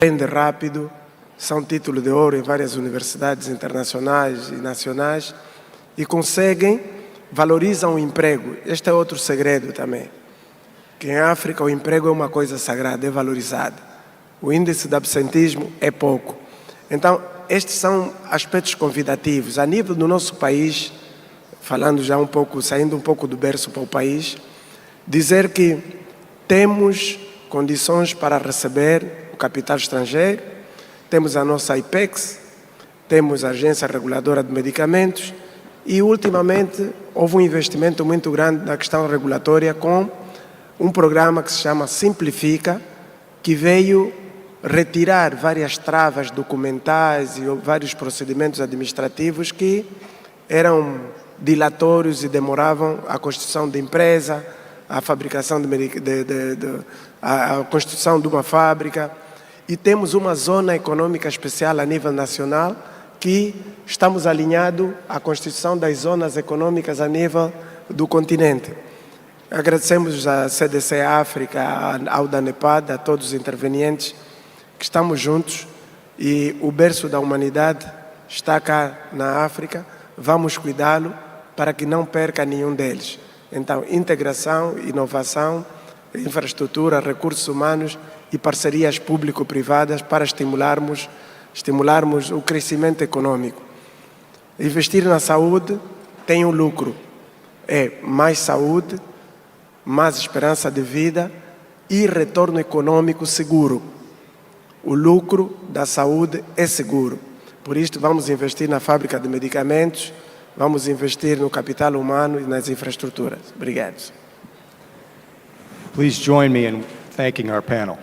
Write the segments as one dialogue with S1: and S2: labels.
S1: aprende rápido, são título de ouro em várias universidades internacionais e nacionais e conseguem, valorizam o emprego. Este é outro segredo também, que em África o emprego é uma coisa sagrada, é valorizado. O índice de absentismo é pouco. Então, estes são aspectos convidativos. A nível do nosso país, falando já um pouco, saindo um pouco do berço para o país, dizer que temos condições para receber o capital estrangeiro, temos a nossa IPEX, temos a Agência Reguladora de Medicamentos e, ultimamente, houve um investimento muito grande na questão regulatória com um programa que se chama Simplifica, que veio retirar várias travas documentais e vários procedimentos administrativos que eram dilatórios e demoravam a constituição de empresa, a fabricação a construção de uma fábrica. E temos uma zona econômica especial a nível nacional que estamos alinhados à constituição das zonas econômicas a nível do continente. Agradecemos à CDC África, ao DANEPAD, a todos os intervenientes que estamos juntos e o berço da humanidade está cá na África, vamos cuidá-lo para que não perca nenhum deles. Então, integração, inovação, infraestrutura, recursos humanos e parcerias público-privadas para estimularmos o crescimento econômico. Investir na saúde tem um lucro, é mais saúde, mais esperança de vida e retorno econômico seguro. O lucro da saúde é seguro. Por isto, vamos investir na fábrica de medicamentos, vamos investir no capital humano e nas infraestruturas. Obrigado.
S2: Please join me in thanking our panel.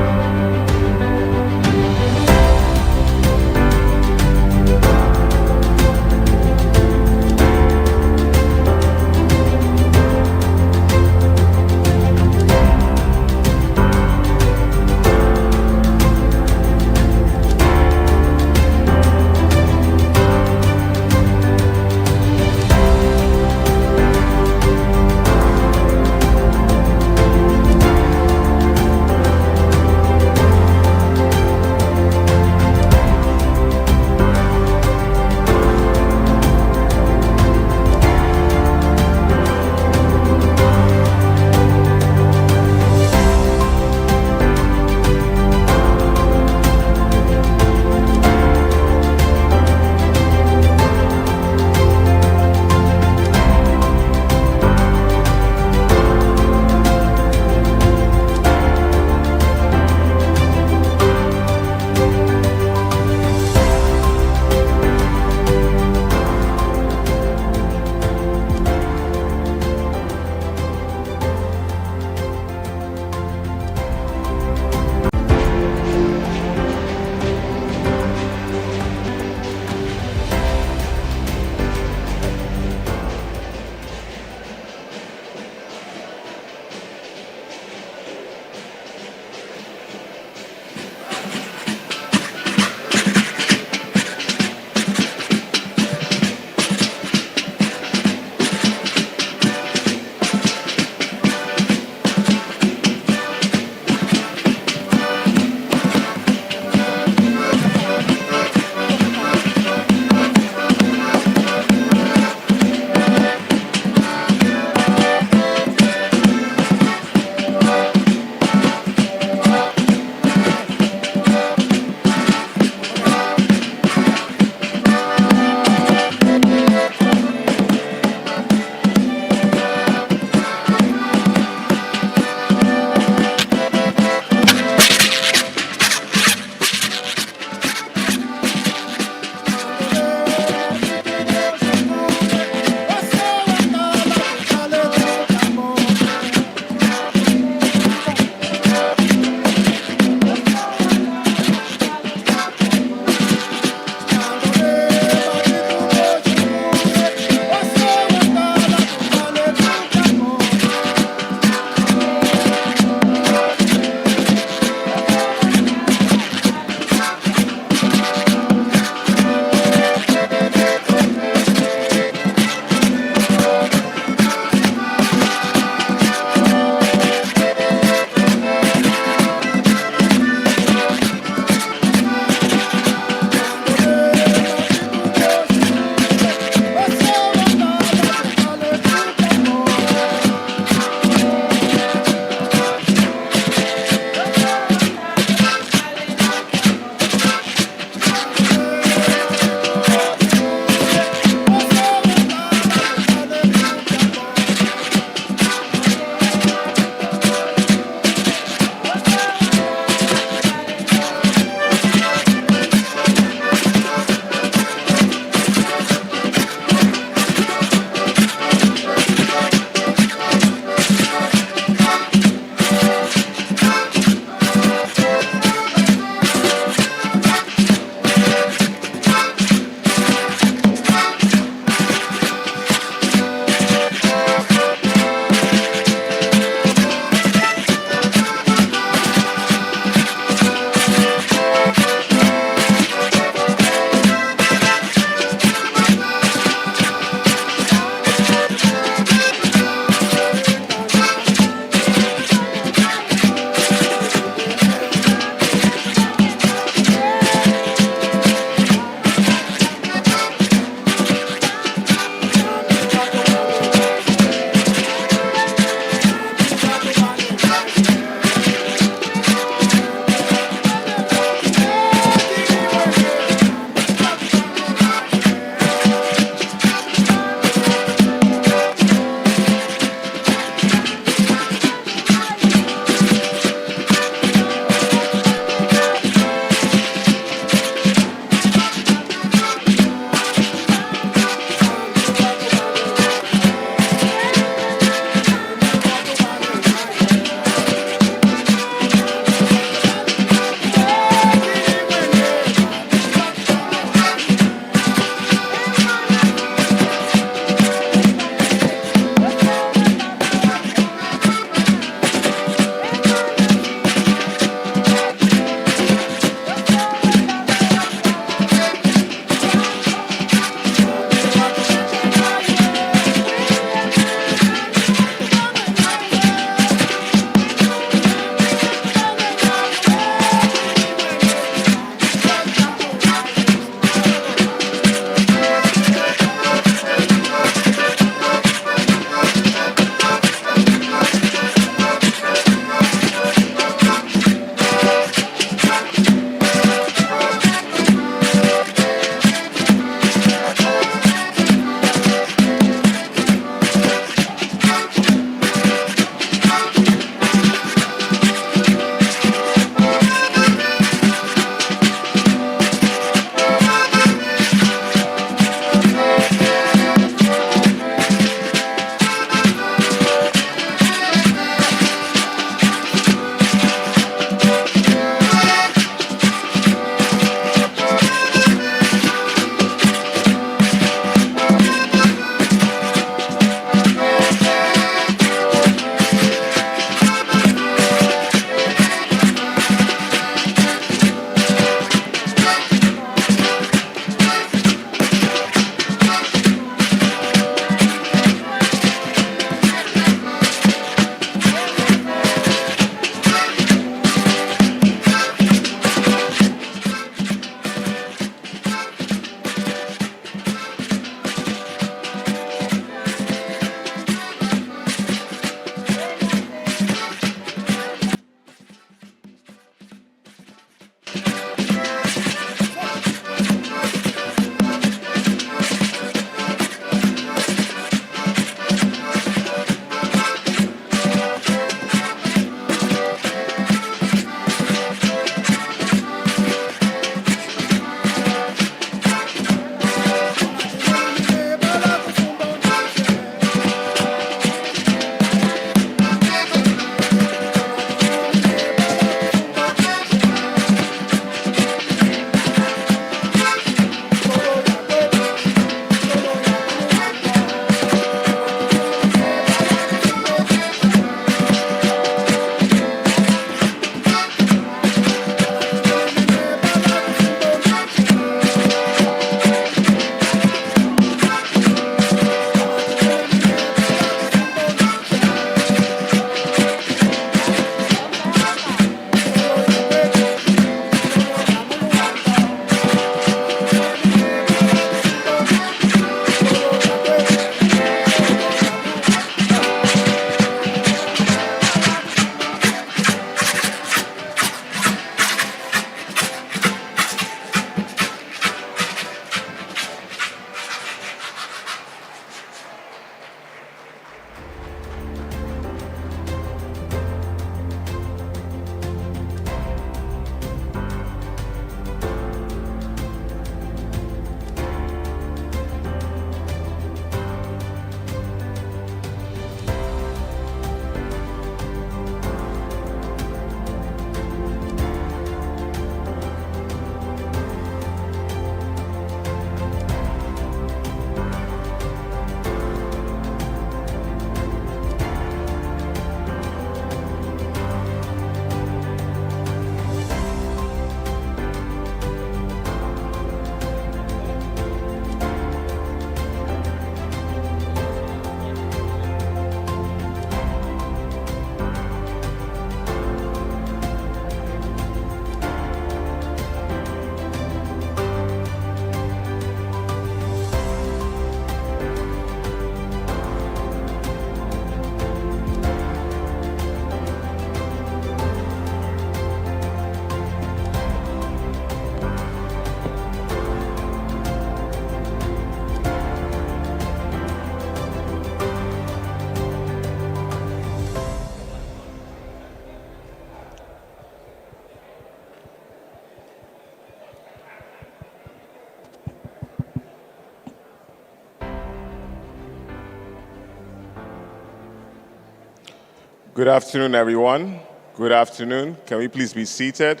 S3: Good afternoon, everyone. Good afternoon. Can we please be seated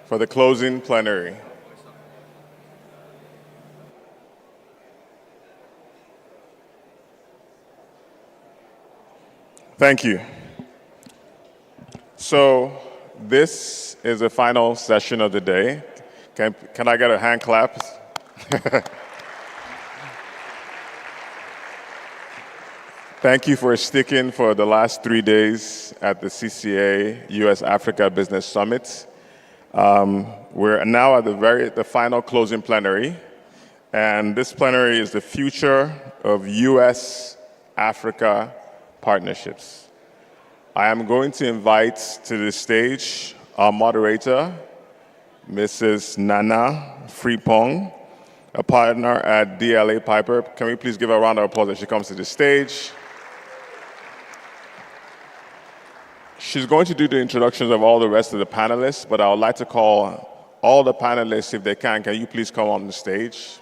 S3: for the closing plenary? Thank you. So this is the final session of the day. Can I get a hand clap? Thank you for sticking for the last 3 days at the CCA US-Africa Business Summit. We're now at the final closing plenary, and this plenary is the future of US-Africa partnerships. I am going to invite to the stage our moderator, Mrs. Nana Frimpong, a partner at DLA Piper. Can we please give her a round of applause as she comes to the stage? She's going to do the introductions of all the rest of the panelists, but I would like to call all the panelists, if they can you please come on the stage?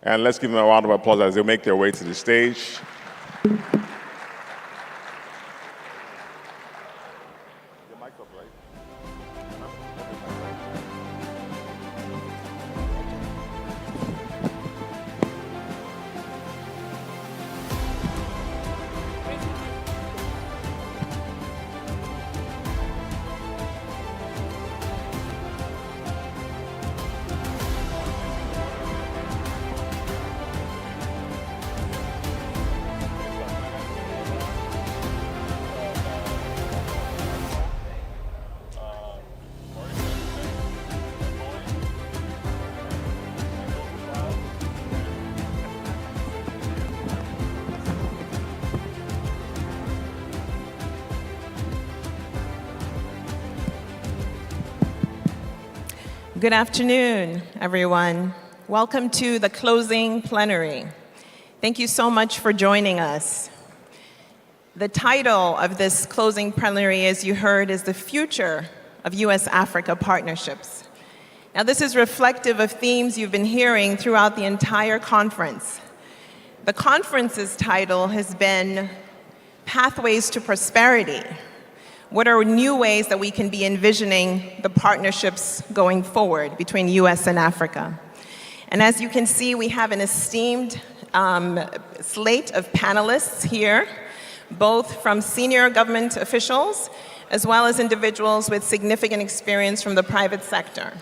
S3: And let's give them a round of applause as they make their way to the stage.
S4: Good afternoon, everyone. Welcome to the closing plenary. Thank you so much for joining us. The title of this closing plenary, as you heard, is The Future of US-Africa Partnerships. Now, this is reflective of themes you've been hearing throughout the entire conference. The conference's title has been Pathways to Prosperity. What are new ways that we can be envisioning the partnerships going forward between US and Africa? And as you can see, we have an esteemed slate of panelists here, both from senior government officials, as well as individuals with significant experience from the private sector.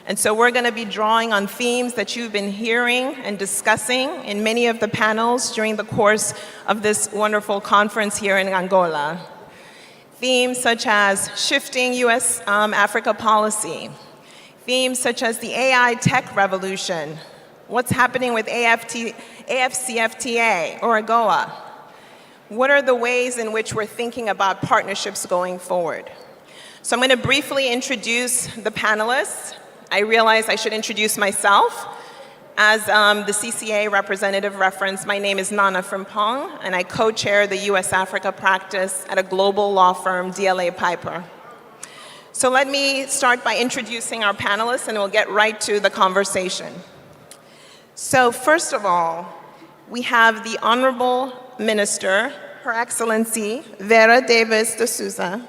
S4: And so we're going to be drawing on themes that you've been hearing and discussing in many of the panels during the course of this wonderful conference here in Angola. Themes such as shifting US-Africa policy, themes such as the AI tech revolution, what's happening with AFCFTA or AGOA, what are the ways in which we're thinking about partnerships going forward. So I'm going to briefly introduce the panelists. I realize I should introduce myself. As the CCA representative referenced, my name is Nana Frimpong, and I co-chair the US-Africa practice at a global law firm, DLA Piper. So let me start by introducing our panelists, and we'll get right to the conversation. So first of all, we have the Honorable Minister, Her Excellency Vera Davis de Souza,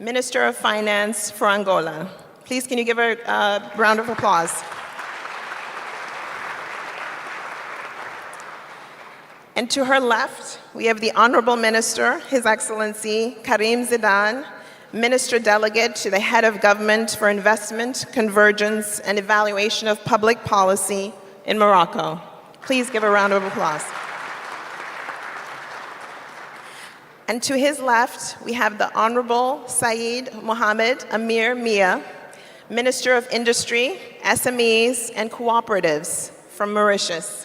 S4: Minister of Finance for Angola. Please, can you give her a round of applause? And to her left, we have the Honorable Minister, His Excellency Karim Zidane, Minister Delegate to the Head of Government for Investment, Convergence, and Evaluation of Public Policy in Morocco. Please give a round of applause. And to his left, we have the Honorable Saeed Mohammed Amir Mia, Minister of Industry, SMEs, and Cooperatives from Mauritius.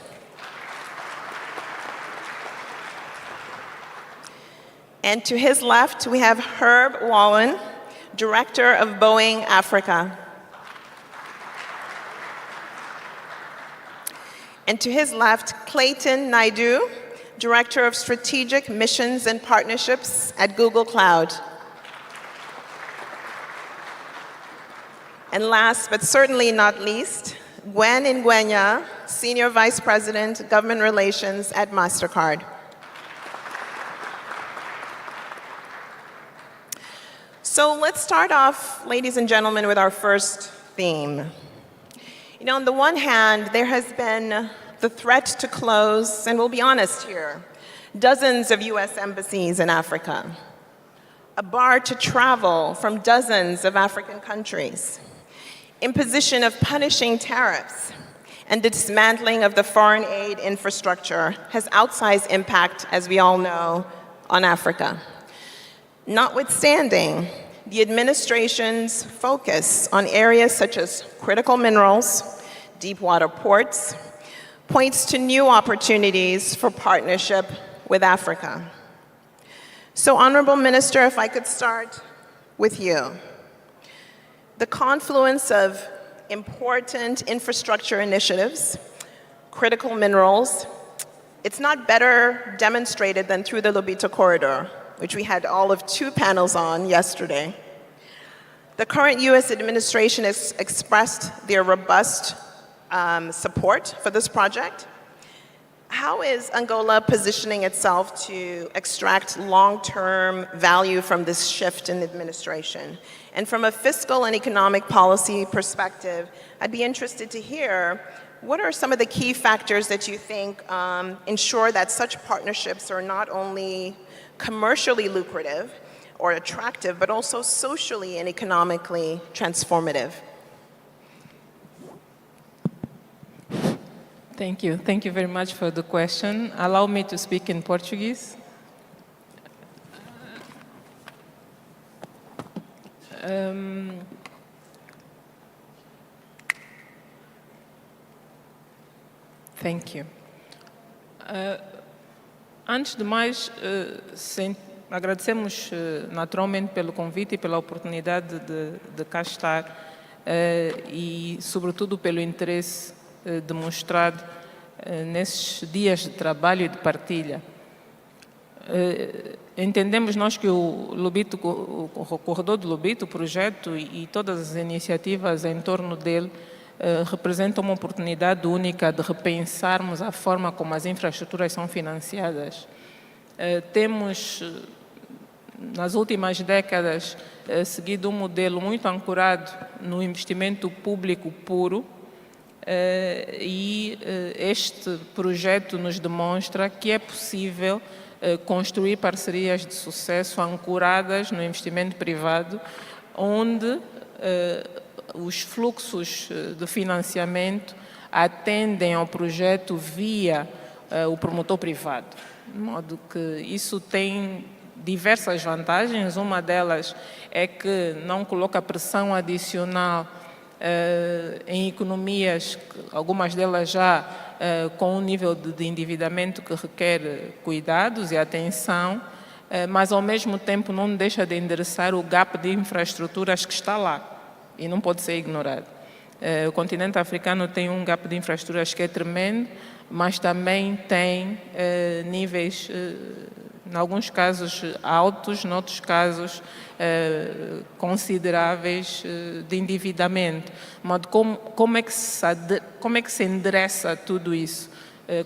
S4: And to his left, we have Herb Wallen, Director of Boeing Africa. And to his left, Clayton Naidu, Director of Strategic Missions and Partnerships at Google Cloud. And last, but certainly not least, Gwen Ngwenya, Senior Vice President, Government Relations at MasterCard. So let's start off, ladies and gentlemen, with our first theme. You know, on the one hand, there has been the threat to close, and we'll be honest here, dozens of US embassies in Africa, a bar to travel from dozens of African countries, imposition of punishing tariffs, and dismantling of the foreign aid infrastructure has outsized impact, as we all know, on Africa. Notwithstanding, the administration's focus on areas such as critical minerals, deep water ports, points to new opportunities for partnership with Africa. So, Honorable Minister, if I could start with you. The confluence of important infrastructure initiatives, critical minerals, it's not better demonstrated than through the Lobito Corridor, which we had all of 2 panels on yesterday. The current US administration has expressed their robust support for this project. How is Angola positioning itself to extract long-term value from this shift in administration? And from a fiscal and economic policy perspective, I'd be interested to hear what are some of the key factors that you think ensure that such partnerships are not only commercially lucrative or attractive, but also socially and economically transformative?
S5: Thank you. Thank you very much for the question. Allow me to speak in Portuguese. Thank you. Antes de mais, agradecemos naturalmente pelo convite e pela oportunidade de cá estar e, sobretudo, pelo interesse demonstrado nesses dias de trabalho e de partilha. Entendemos nós que o corredor do Lobito, o projeto e todas as iniciativas em torno dele representam uma oportunidade única de repensarmos a forma como as infraestruturas são financiadas. Temos, nas últimas décadas, seguido um modelo muito ancorado no investimento público puro, e este projeto nos demonstra que é possível construir parcerias de sucesso ancoradas no investimento privado, onde os fluxos de financiamento atendem ao projeto via o promotor privado. De modo que isso tem diversas vantagens. Uma delas é que não coloca pressão adicional em economias, algumas delas já com um nível de endividamento que requer cuidados e atenção, mas ao mesmo tempo não deixa de endereçar o gap de infraestruturas que está lá e não pode ser ignorado. O continente africano tem um gap de infraestruturas que é tremendo, mas também tem níveis, em alguns casos altos, em outros casos consideráveis de endividamento. De modo como é que se endereça tudo isso?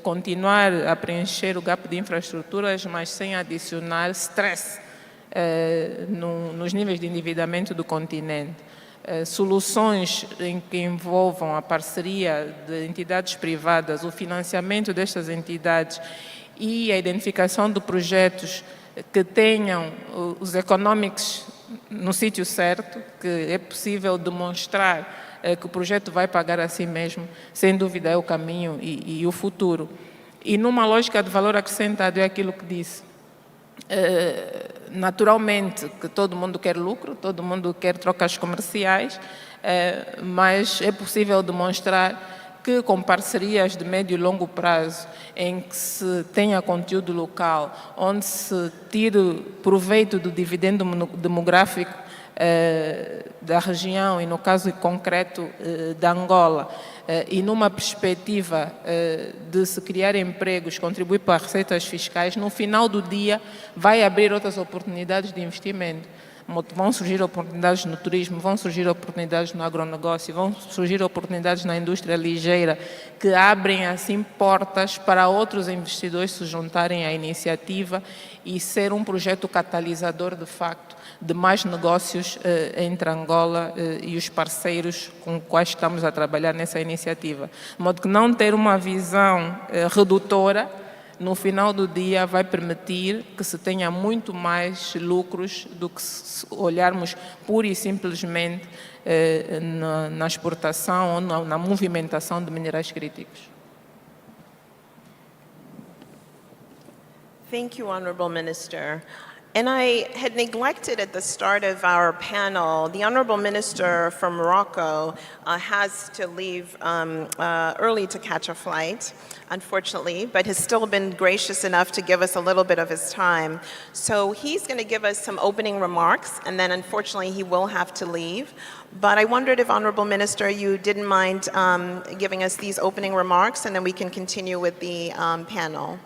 S5: Continuar a preencher o gap de infraestruturas, mas sem adicionar stress nos níveis de endividamento do continente. Soluções em que envolvam a parceria de entidades privadas, o financiamento destas entidades e a identificação de projetos que tenham os economics no sítio certo, que é possível demonstrar que o projeto vai pagar a si mesmo, sem dúvida é o caminho e o futuro. E numa lógica de valor acrescentado, é aquilo que disse. Naturalmente que todo mundo quer lucro, todo mundo quer trocas comerciais, mas é possível demonstrar que com parcerias de médio e longo prazo, em que se tenha conteúdo local, onde se tire proveito do dividendo demográfico da região e no caso concreto da Angola, e numa perspectiva de se criar empregos, contribuir para receitas fiscais, no final do dia vai abrir outras oportunidades de investimento. Vão surgir oportunidades no turismo, vão surgir oportunidades no agronegócio, vão surgir oportunidades na indústria ligeira, que abrem assim portas para outros investidores se juntarem à iniciativa e ser um projeto catalisador, de facto, de mais negócios entre Angola e os parceiros com os quais estamos a trabalhar nessa iniciativa. De modo que não ter uma visão redutora, no final do dia vai permitir que se tenha muito mais lucros do que se olharmos pura e simplesmente na exportação ou na movimentação de minerais críticos.
S4: Thank you, Honorable Minister. And I had neglected at the start of our panel, the Honorable Minister from Morocco has to leave early to catch a flight, unfortunately, but has still been gracious enough to give us a little bit of his time. So he's going to give us some opening remarks, and then unfortunately he will have to leave. But I wondered if, Honorable Minister, you didn't mind giving us these opening remarks, and then we can continue with the panel.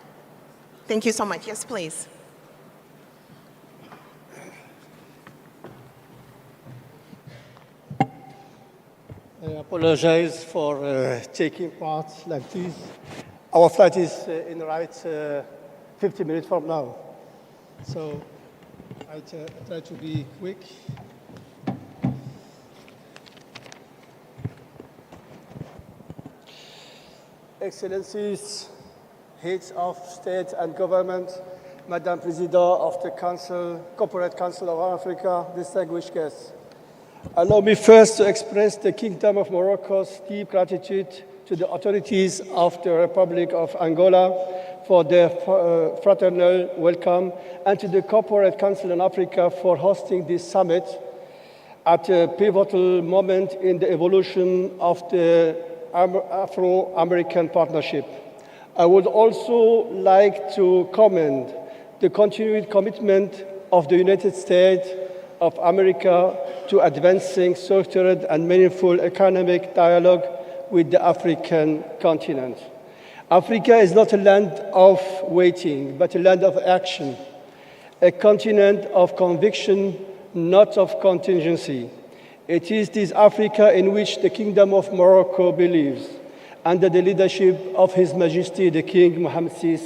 S4: Thank you so much. Yes, please.
S6: I apologize for taking part like this. Our flight is in right 50 minutes from now. So I try to be quick. Excellencies, heads of state and government, Madam President of the Council, Corporate Council of Africa, distinguished guests. Allow me first to express the Kingdom of Morocco's deep gratitude to the authorities of the Republic of Angola for their fraternal welcome, and to the Corporate Council on Africa for hosting this summit at a pivotal moment in the evolution of the Afro-American partnership. I would also like to commend the continued commitment of the United States of America to advancing structured and meaningful economic dialogue with the African continent. Africa is not a land of waiting, but a land of action, a continent of conviction, not of contingency. It is this Africa in which the Kingdom of Morocco believes, under the leadership of His Majesty the King Mohammed VI,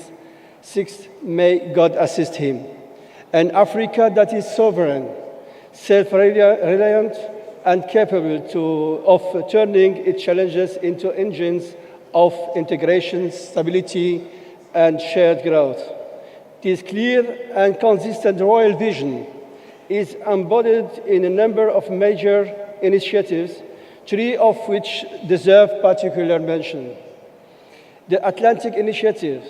S6: may God assist him. An Africa that is sovereign, self-reliant, and capable of turning its challenges into engines of integration, stability, and shared growth. This clear and consistent royal vision is embodied in a number of major initiatives, three of which deserve particular mention. The Atlantic Initiative,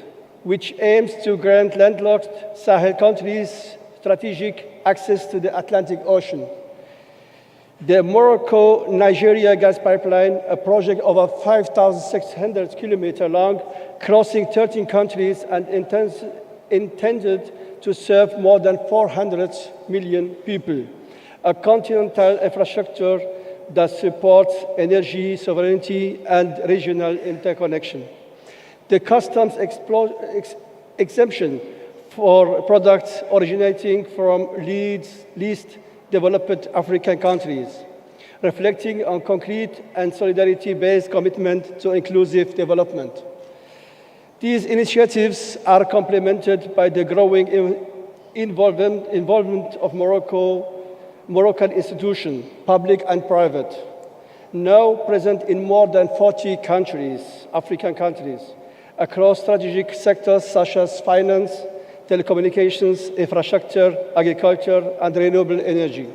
S6: which aims to grant landlocked Sahel countries strategic access to the Atlantic Ocean. The Morocco-Nigeria gas pipeline, a project over 5,600 kilometers long, crossing 13 countries and intended to serve more than 400 million people. A continental infrastructure that supports energy sovereignty and regional interconnection. The customs exemption for products originating from least developed African countries, reflecting on concrete and solidarity-based commitment to inclusive development. These initiatives are complemented by the growing involvement of Moroccan institutions, public and private, now present in more than 40 countries, African countries, across strategic sectors such as finance, telecommunications, infrastructure, agriculture, and renewable energy.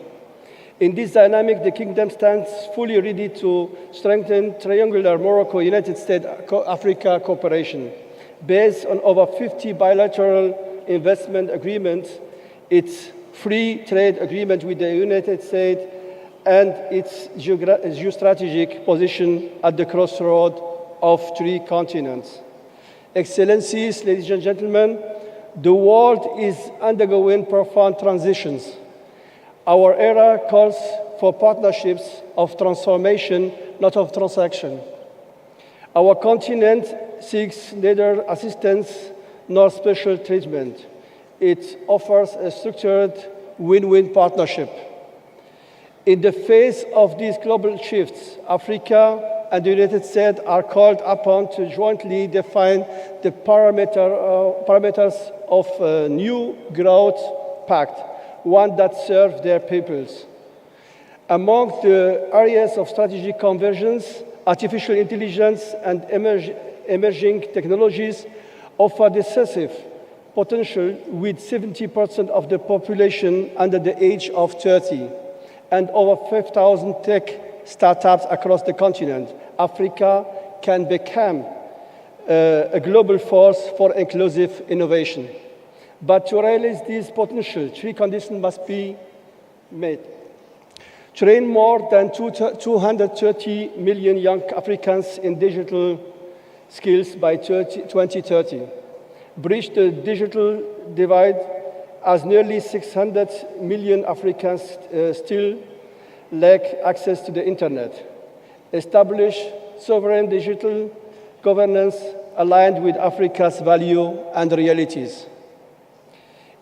S6: In this dynamic, the Kingdom stands fully ready to strengthen triangular Morocco-United States-Africa cooperation. Based on over 50 bilateral investment agreements, its free trade agreement with the United States, and its geostrategic position at the crossroad of three continents. Excellencies, ladies and gentlemen, the world is undergoing profound transitions. Our era calls for partnerships of transformation, not of transaction. Our continent seeks neither assistance nor special treatment. It offers a structured win-win partnership. In the face of these global shifts, Africa and the United States are called upon to jointly define the parameters of a new growth pact, one that serves their peoples. Among the areas of strategic convergence, artificial intelligence and emerging technologies offer decisive potential, with 70% of the population under the age of 30 and over 5,000 tech startups across the continent. Africa can become a global force for inclusive innovation. But to realize this potential, three conditions must be met. Train more than 230 million young Africans in digital skills by 2030. Bridge the digital divide, as nearly 600 million Africans still lack access to the internet. Establish sovereign digital governance aligned with Africa's value and realities.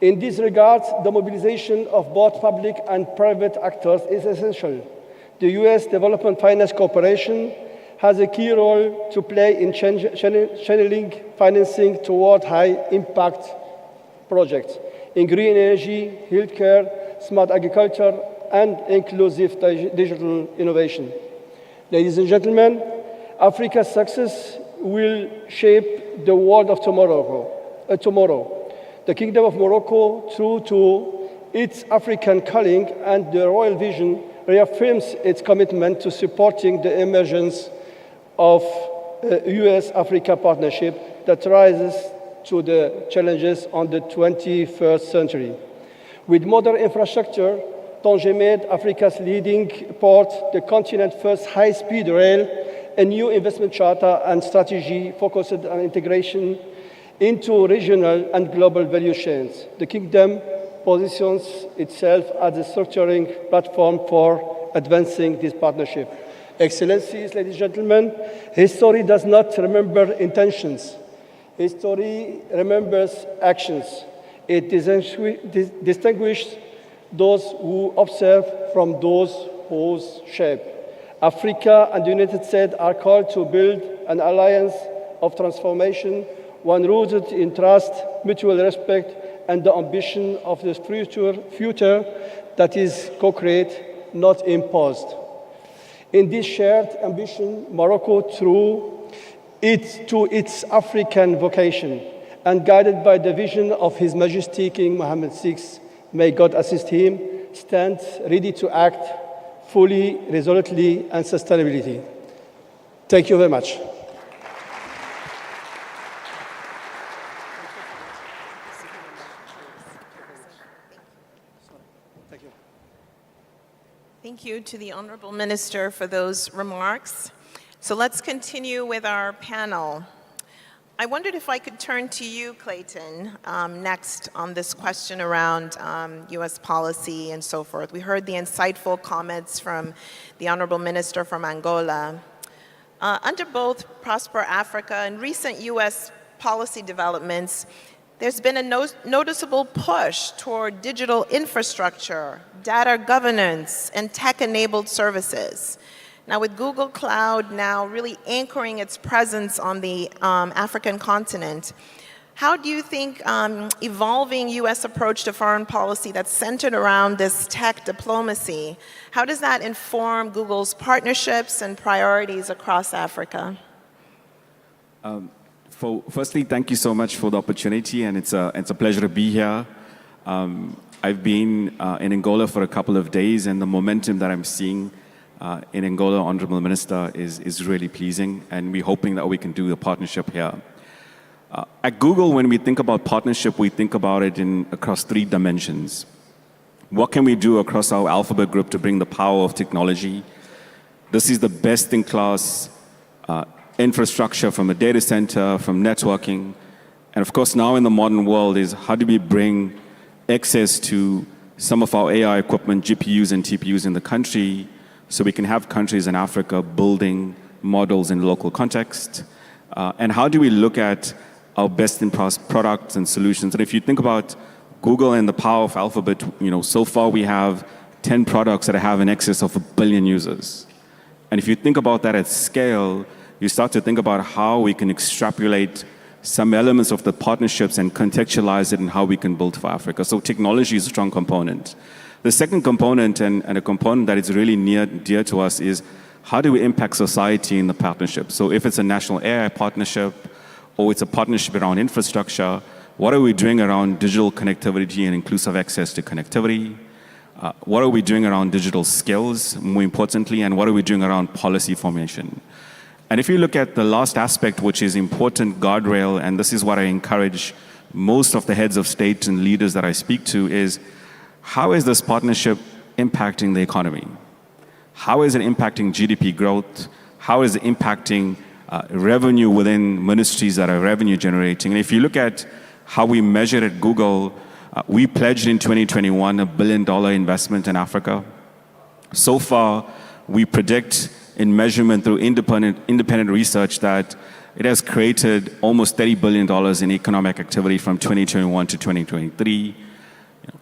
S6: In this regard, the mobilization of both public and private actors is essential. The U.S. Development Finance Corporation has a key role to play in channeling financing toward high-impact projects in green energy, healthcare, smart agriculture, and inclusive digital innovation. Ladies and gentlemen, Africa's success will shape the world of tomorrow. The Kingdom of Morocco, true to its African calling and the royal vision, reaffirms its commitment to supporting the emergence of a US-Africa partnership that rises to the challenges of the 21st century. With modern infrastructure, Tanger made Africa's leading port, the continent's first high-speed rail, a new investment charter and strategy focused on integration into regional and global value chains. The Kingdom positions itself as a structuring platform for advancing this partnership. Excellencies, ladies and gentlemen, history does not remember intentions. History remembers actions. It distinguishes those who observe from those who shape. Africa and the United States are called to build an alliance of transformation, one rooted in trust, mutual respect, and the ambition of the future that is co-created, not imposed. In this shared ambition, Morocco, true to its African vocation and guided by the vision of His Majesty King Mohammed VI, may God assist him, stands ready to act fully, resolutely, and sustainably. Thank you very much.
S4: Thank you to the Honorable Minister for those remarks. So let's continue with our panel. I wondered if I could turn to you, Clayton, next on this question around U.S. policy and so forth. We heard the insightful comments from the Honorable Minister from Angola. Under both Prosper Africa and recent U.S. policy developments, there's been a noticeable push toward digital infrastructure, data governance, and tech-enabled services. Now, with Google Cloud now really anchoring its presence on the African continent, how do you think evolving U.S. approach to foreign policy that's centered around this tech diplomacy, how does that inform Google's partnerships and priorities across Africa?
S7: Firstly, thank you so much for the opportunity, and it's a pleasure to be here. I've been in Angola for a couple of days, and the momentum that I'm seeing in Angola, Honorable Minister, is really pleasing, and we're hoping that we can do a partnership here. At Google, when we think about partnership, we think about it across three dimensions. What can we do across our Alphabet group to bring the power of technology? This is the best-in-class infrastructure from a data center, from networking. And of course, now in the modern world is how do we bring access to some of our AI equipment, GPUs and TPUs in the country, so we can have countries in Africa building models in local context? And how do we look at our best-in-class products and solutions? And if you think about Google and the power of Alphabet, so far we have 10 products that have in excess of 1 billion users. And if you think about that at scale, you start to think about how we can extrapolate some elements of the partnerships and contextualize it in how we can build for Africa. So technology is a strong component. The second component, and a component that is really dear to us, is how do we impact society in the partnership? So if it's a national AI partnership, or it's a partnership around infrastructure, what are we doing around digital connectivity and inclusive access to connectivity? What are we doing around digital skills, more importantly, and what are we doing around policy formation? And if you look at the last aspect, which is important guardrail, and this is what I encourage most of the heads of state and leaders that I speak to, is how is this partnership impacting the economy? How is it impacting GDP growth? How is it impacting revenue within ministries that are revenue generating? And if you look at how we measure at Google, we pledged in 2021 $1 billion investment in Africa. So far, we predict in measurement through independent research that it has created almost $30 billion in economic activity from 2021 to 2023.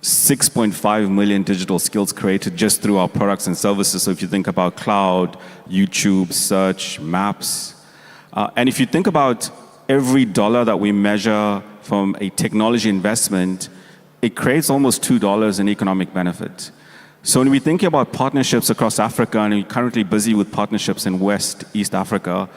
S7: 6.5 million digital skills created just through our products and services. So if you think about cloud, YouTube, search, maps. And if you think about every dollar that we measure from a technology investment, it creates almost $2 in economic benefit. So when we think about partnerships across Africa, and we're currently busy with partnerships in West, East Africa,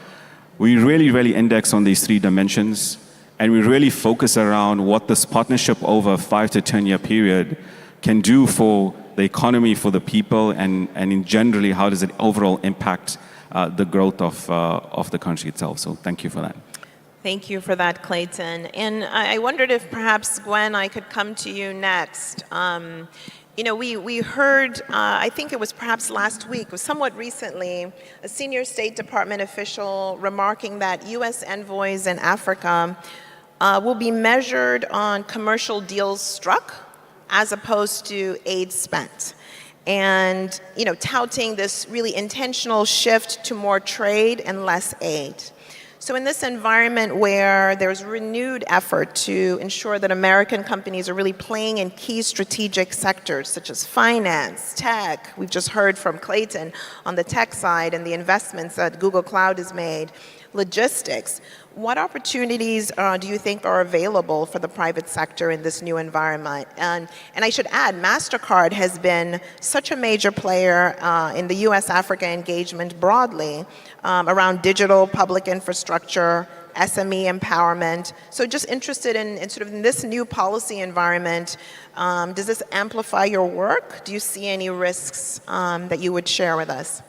S7: we really index on these 3 dimensions, and we really focus around what this partnership over a 5 to 10 year period can do for the economy, for the people, and in generally, how does it overall impact the growth of the country itself. So thank you for that.
S4: Thank you for that, Clayton. And I wondered if perhaps, Gwen, I could come to you next. We heard, I think it was perhaps last week, or somewhat recently, a senior State Department official remarking that U.S. envoys in Africa will be measured on commercial deals struck as opposed to aid spent. And, touting this really intentional shift to more trade and less aid. So in this environment where there's renewed effort to ensure that American companies are really playing in key strategic sectors such as finance, tech, we've just heard from Clayton on the tech side and the investments that Google Cloud has made, logistics, what opportunities do you think are available for the private sector in this new environment? And I should add, MasterCard has been such a major player in the U.S.-Africa engagement broadly around digital public infrastructure, SME empowerment. So just interested in sort of in this new policy environment, does this amplify your work? Do you see any risks that you would share with us?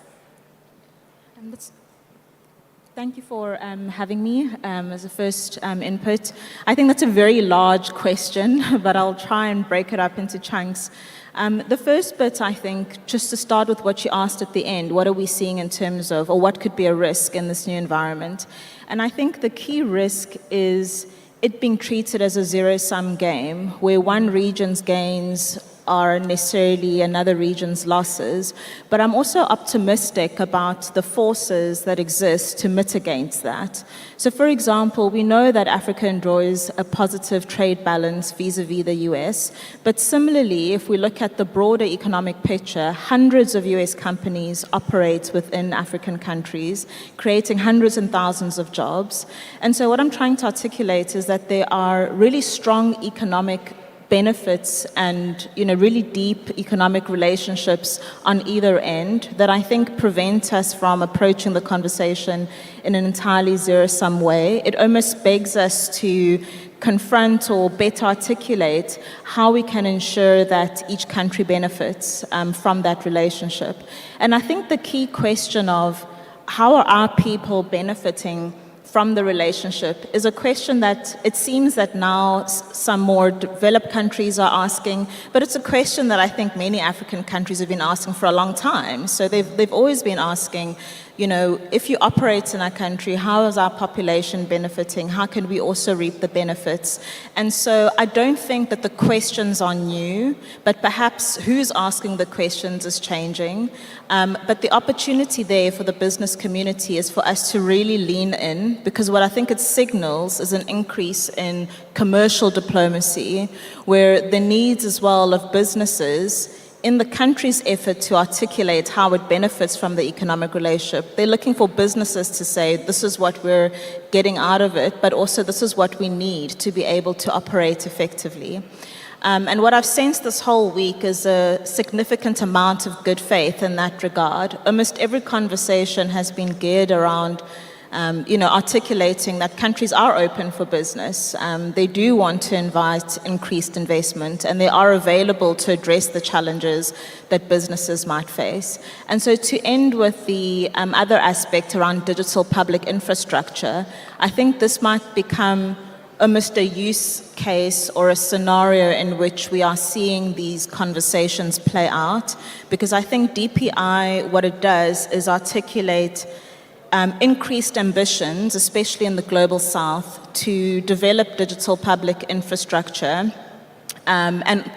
S8: Thank you for having me as a first input. I think that's a very large question, but I'll try and break it up into chunks. The first bit, I think, just to start with what you asked at the end, what are we seeing in terms of, or what could be a risk in this new environment? And I think the key risk is it being treated as a zero-sum game, where one region's gains are necessarily another region's losses, but I'm also optimistic about the forces that exist to mitigate that. So for example, we know that Africa enjoys a positive trade balance vis-a-vis the US, but similarly, if we look at the broader economic picture, hundreds of US companies operate within African countries, creating hundreds and thousands of jobs. And so what I'm trying to articulate is that there are really strong economic benefits and really deep economic relationships on either end that I think prevent us from approaching the conversation in an entirely zero-sum way. It almost begs us to confront or better articulate how we can ensure that each country benefits from that relationship. And I think the key question of how are our people benefiting from the relationship is a question that it seems that now some more developed countries are asking, but it's a question that I think many African countries have been asking for a long time. So they've always been asking, if you operate in our country, how is our population benefiting? How can we also reap the benefits? And so I don't think that the questions are new, but perhaps who's asking the questions is changing. But the opportunity there for the business community is for us to really lean in because what I think it signals is an increase in commercial diplomacy, where the needs as well of businesses in the country's effort to articulate how it benefits from the economic relationship. They're looking for businesses to say, this is what we're getting out of it, but also this is what we need to be able to operate effectively. And what I've sensed this whole week is a significant amount of good faith in that regard. Almost every conversation has been geared around articulating that countries are open for business. They do want to invite increased investment, and they are available to address the challenges that businesses might face. And so to end with the other aspect around digital public infrastructure, I think this might become almost a use case or a scenario in which we are seeing these conversations play out, because I think DPI, what it does is articulate increased ambitions, especially in the global south, to develop digital public infrastructure and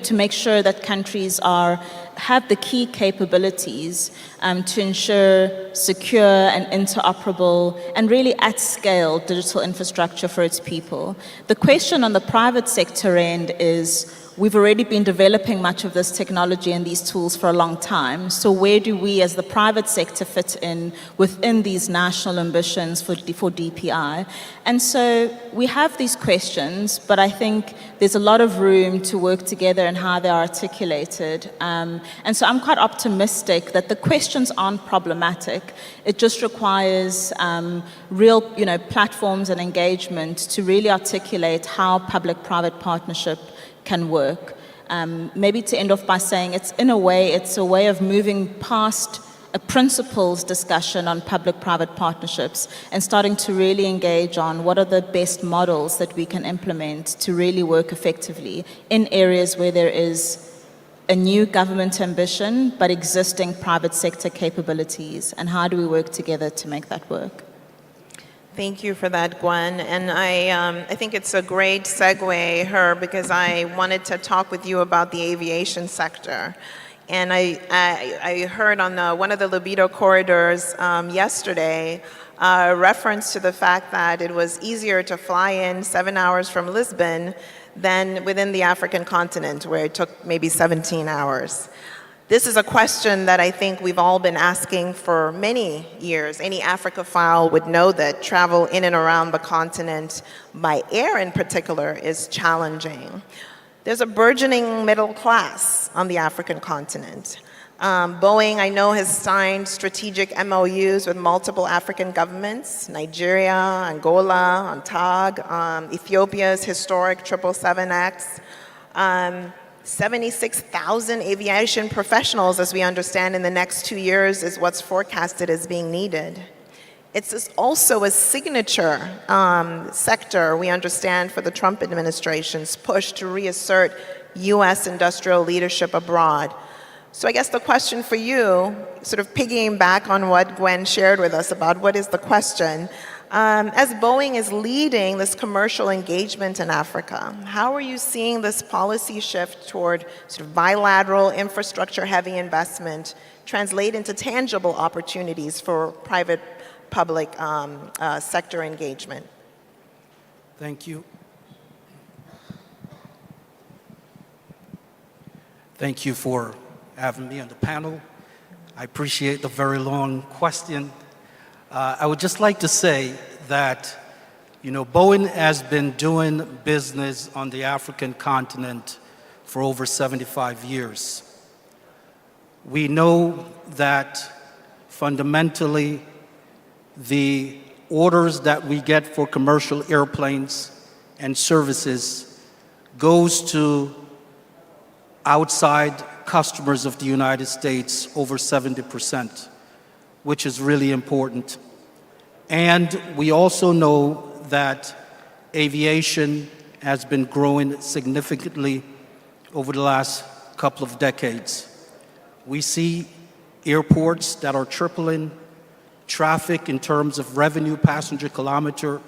S8: to make sure that countries have the key capabilities to ensure secure and interoperable and really at scale digital infrastructure for its people. The question on the private sector end is, we've already been developing much of this technology and these tools for a long time. So where do we as the private sector fit in within these national ambitions for DPI? And so we have these questions, but I think there's a lot of room to work together in how they're articulated. And so I'm quite optimistic that the questions aren't problematic. It just requires real platforms and engagement to really articulate how public-private partnership can work. Maybe to end off by saying it's a way of moving past a principles discussion on public-private partnerships and starting to really engage on what are the best models that we can implement to really work effectively in areas where there is a new government ambition but existing private sector capabilities, and how do we work together to make that work?
S4: Thank you for that, Gwen. And I think it's a great segue, because I wanted to talk with you about the aviation sector. And I heard on one of the libido corridors yesterday a reference to the fact that it was easier to fly in 7 hours from Lisbon than within the African continent, where it took maybe 17 hours. This is a question that I think we've all been asking for many years. Any Africophile would know that travel in and around the continent, by air in particular, is challenging. There's a burgeoning middle class on the African continent. Boeing, I know, has signed strategic MOUs with multiple African governments: Nigeria, Angola, UNTAG, Ethiopia's historic 777X. 76,000 aviation professionals, as we understand, in the next 2 years is what's forecasted as being needed. It's also a signature sector, we understand, for the Trump administration's push to reassert U.S. industrial leadership abroad. So I guess the question for you, sort of piggying back on what Gwen shared with us about what is the question, as Boeing is leading this commercial engagement in Africa, how are you seeing this policy shift toward sort of bilateral infrastructure-heavy investment translate into tangible opportunities for private-public sector engagement?
S9: Thank you. Thank you for having me on the panel. I appreciate the very long question. I would just like to say that, Boeing has been doing business on the African continent for over 75 years. We know that fundamentally the orders that we get for commercial airplanes and services goes to outside customers of the United States, over 70%, which is really important. And we also know that aviation has been growing significantly over the last couple of decades. We see airports that are tripling, traffic in terms of revenue passenger kilometer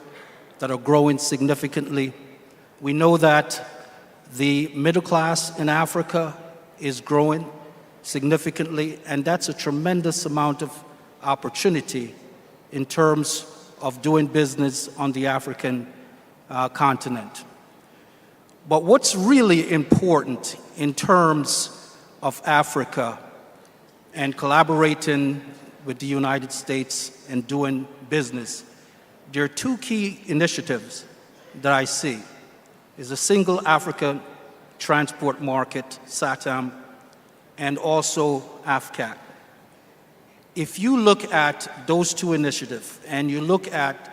S9: that are growing significantly. We know that the middle class in Africa is growing significantly, and that's a tremendous amount of opportunity in terms of doing business on the African continent. But what's really important in terms of Africa and collaborating with the United States and doing business, there are two key initiatives that I see. Is a single Africa transport market, SATAM, and also AFCAT. If you look at those two initiatives and you look at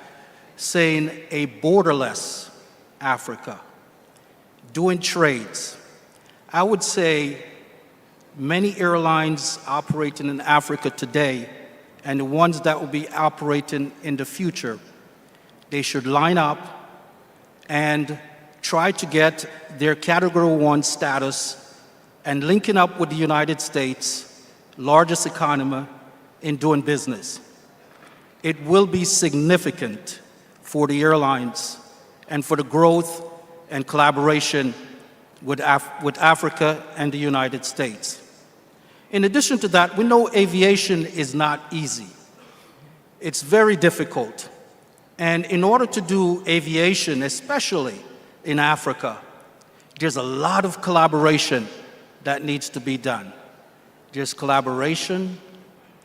S9: saying a borderless Africa, doing trades, I would say many airlines operating in Africa today and the ones that will be operating in the future, they should line up and try to get their Category 1 status and linking up with the United States, largest economy, in doing business. It will be significant for the airlines and for the growth and collaboration with Africa and the United States. In addition to that, we know aviation is not easy. It's very difficult. And in order to do aviation, especially in Africa, there's a lot of collaboration that needs to be done. There's collaboration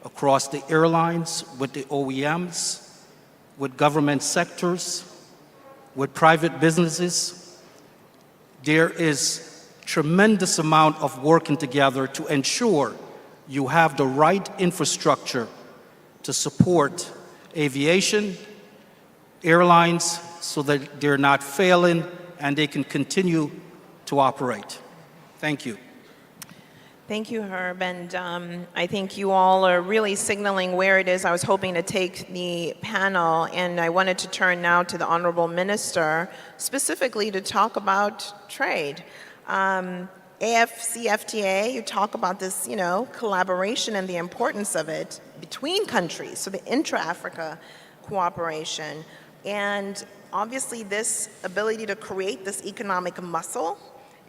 S9: across the airlines, with the OEMs, with government sectors, with private businesses. There is tremendous amount of working together to ensure you have the right infrastructure to support aviation, airlines, so that they're not failing and they can continue to operate. Thank you.
S4: Thank you, Herb. And I think you all are really signaling where it is I was hoping to take the panel. And I wanted to turn now to the Honorable Minister, specifically to talk about trade. AFCFTA, you talk about this, collaboration and the importance of it between countries, so the intra-Africa cooperation. And obviously this ability to create this economic muscle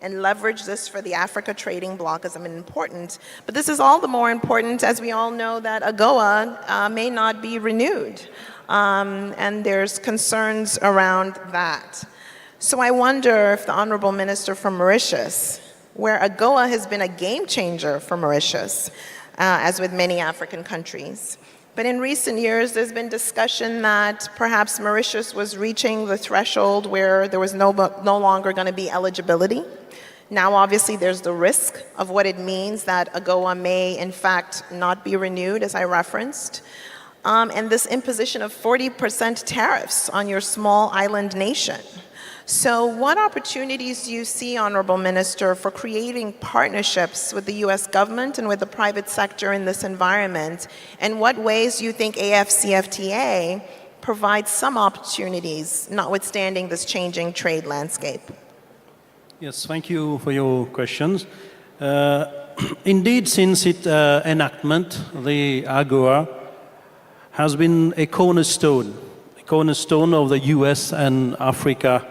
S4: and leverage this for the Africa trading bloc is important. But this is all the more important as we all know that AGOA may not be renewed. And there's concerns around that. So I wonder if the Honorable Minister from Mauritius, where AGOA has been a game changer for Mauritius, as with many African countries. But in recent years, there's been discussion that perhaps Mauritius was reaching the threshold where there was no longer going to be eligibility. Now, obviously, there's the risk of what it means that AGOA may, in fact, not be renewed, as I referenced. And this imposition of 40% tariffs on your small island nation. So what opportunities do you see, Honorable Minister, for creating partnerships with the U.S. government and with the private sector in this environment? And what ways do you think AFCFTA provides some opportunities, notwithstanding this changing trade landscape?
S10: Yes, thank you for your questions. Indeed, since its enactment, the AGOA has been a cornerstone of the U.S. and Africa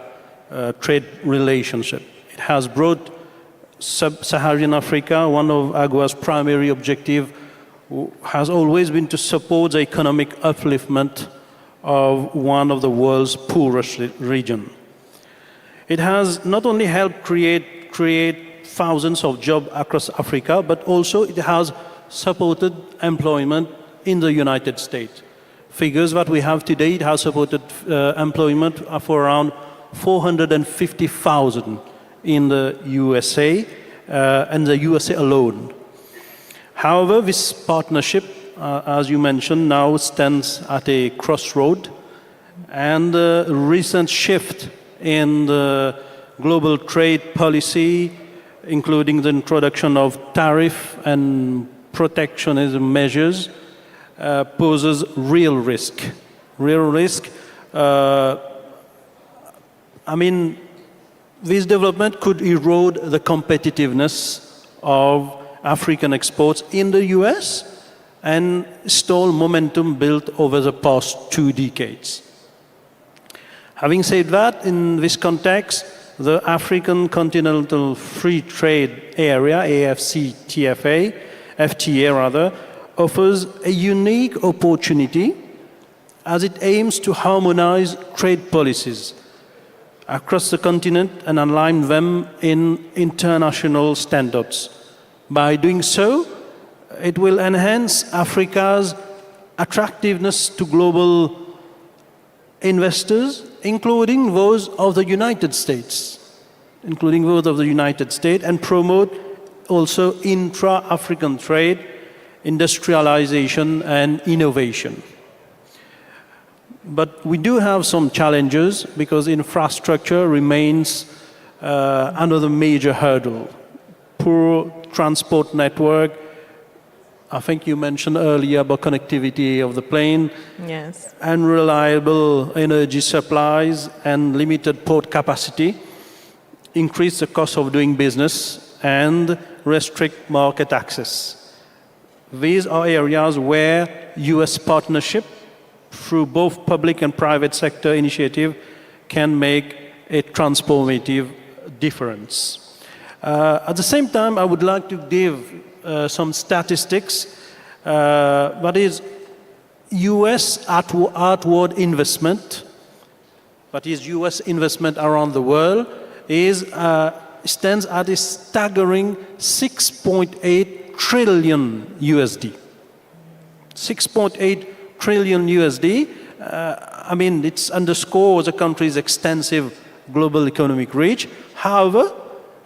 S10: trade relationship. It has brought Sub-Saharan Africa, one of AGOA's primary objectives has always been to support the economic upliftment of one of the world's poorest region. It has not only helped create thousands of jobs across Africa, but also it has supported employment in the United States. Figures that we have today, it has supported employment for around 450,000 in the USA, and the USA alone. However, this partnership, as you mentioned, now stands at a crossroad, and the recent shift in the global trade policy, including the introduction of tariff and protectionism measures, poses real risk. This development could erode the competitiveness of African exports in the US and stall momentum built over the past 2 decades. Having said that, in this context, the African Continental Free Trade Area, AFCFTA, offers a unique opportunity as it aims to harmonize trade policies across the continent and align them in international standards. By doing so, it will enhance Africa's attractiveness to global investors, including those of the United States, and promote also intra-African trade, industrialization, and innovation. But we do have some challenges because infrastructure remains another major hurdle. Poor transport network. I think you mentioned earlier about connectivity of the plane.
S4: Yes.
S10: Unreliable energy supplies and limited port capacity increase the cost of doing business and restrict market access. These are areas where US partnership through both public and private sector initiative can make a transformative difference. At the same time, I would like to give some statistics. That is, US outward investment, that is US investment around the world, stands at a staggering 6.8 trillion USD. 6.8 trillion USD. I mean, it underscores the country's extensive global economic reach. However,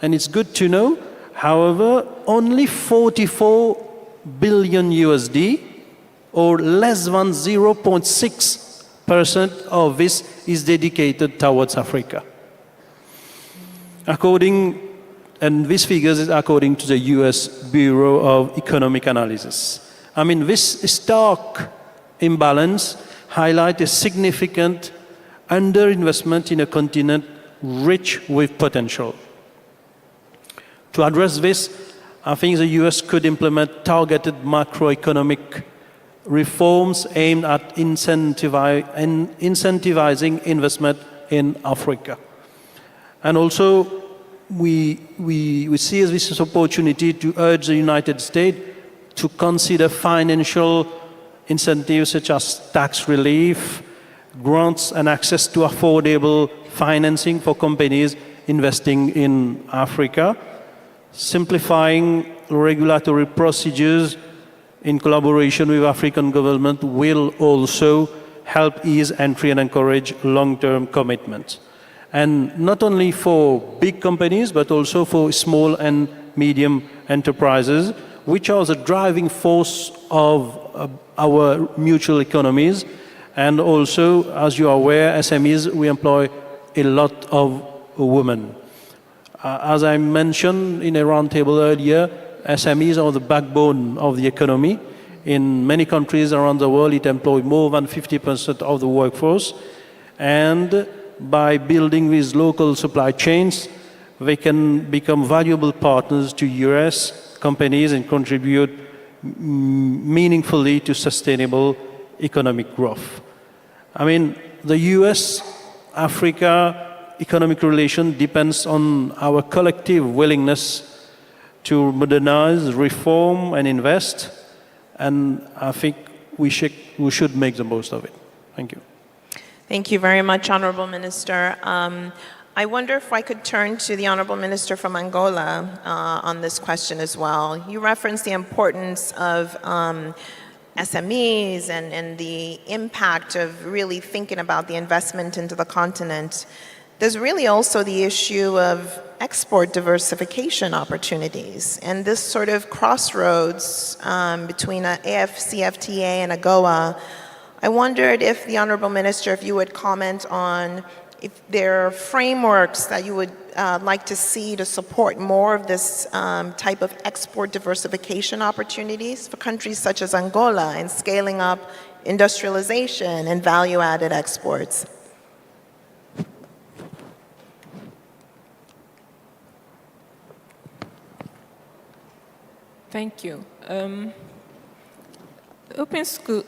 S10: and it's good to know, however, only 44 billion USD, or less than 0.6% of this is dedicated towards Africa. And these figures is according to the US Bureau of Economic Analysis. I mean, this stark imbalance highlights a significant underinvestment in a continent rich with potential. To address this, I think the US could implement targeted macroeconomic reforms aimed at incentivizing investment in Africa. And also, we see this as an opportunity to urge the United States to consider financial incentives such as tax relief, grants, and access to affordable financing for companies investing in Africa, simplifying regulatory procedures in collaboration with African government will also help ease entry and encourage long-term commitment. And not only for big companies, but also for small and medium enterprises, which are the driving force of our mutual economies. And also, as you are aware, SMEs, we employ a lot of women. As I mentioned in a roundtable earlier, SMEs are the backbone of the economy. In many countries around the world, it employs more than 50% of the workforce. And by building these local supply chains, they can become valuable partners to US companies and contribute meaningfully to sustainable economic growth. I mean, the US-Africa economic relation depends on our collective willingness to modernize, reform, and invest. And I think we should make the most of it. Thank you.
S4: Thank you very much, Honorable Minister. I wonder if I could turn to the Honorable Minister from Angola on this question as well. You referenced the importance of SMEs and the impact of really thinking about the investment into the continent. There's really also the issue of export diversification opportunities and this sort of crossroads between AFCFTA and AGOA. I wondered if the Honorable Minister, if you would comment on if there are frameworks that you would like to see to support more of this type of export diversification opportunities for countries such as Angola in scaling up industrialization and value-added exports.
S5: Thank you. Eu penso que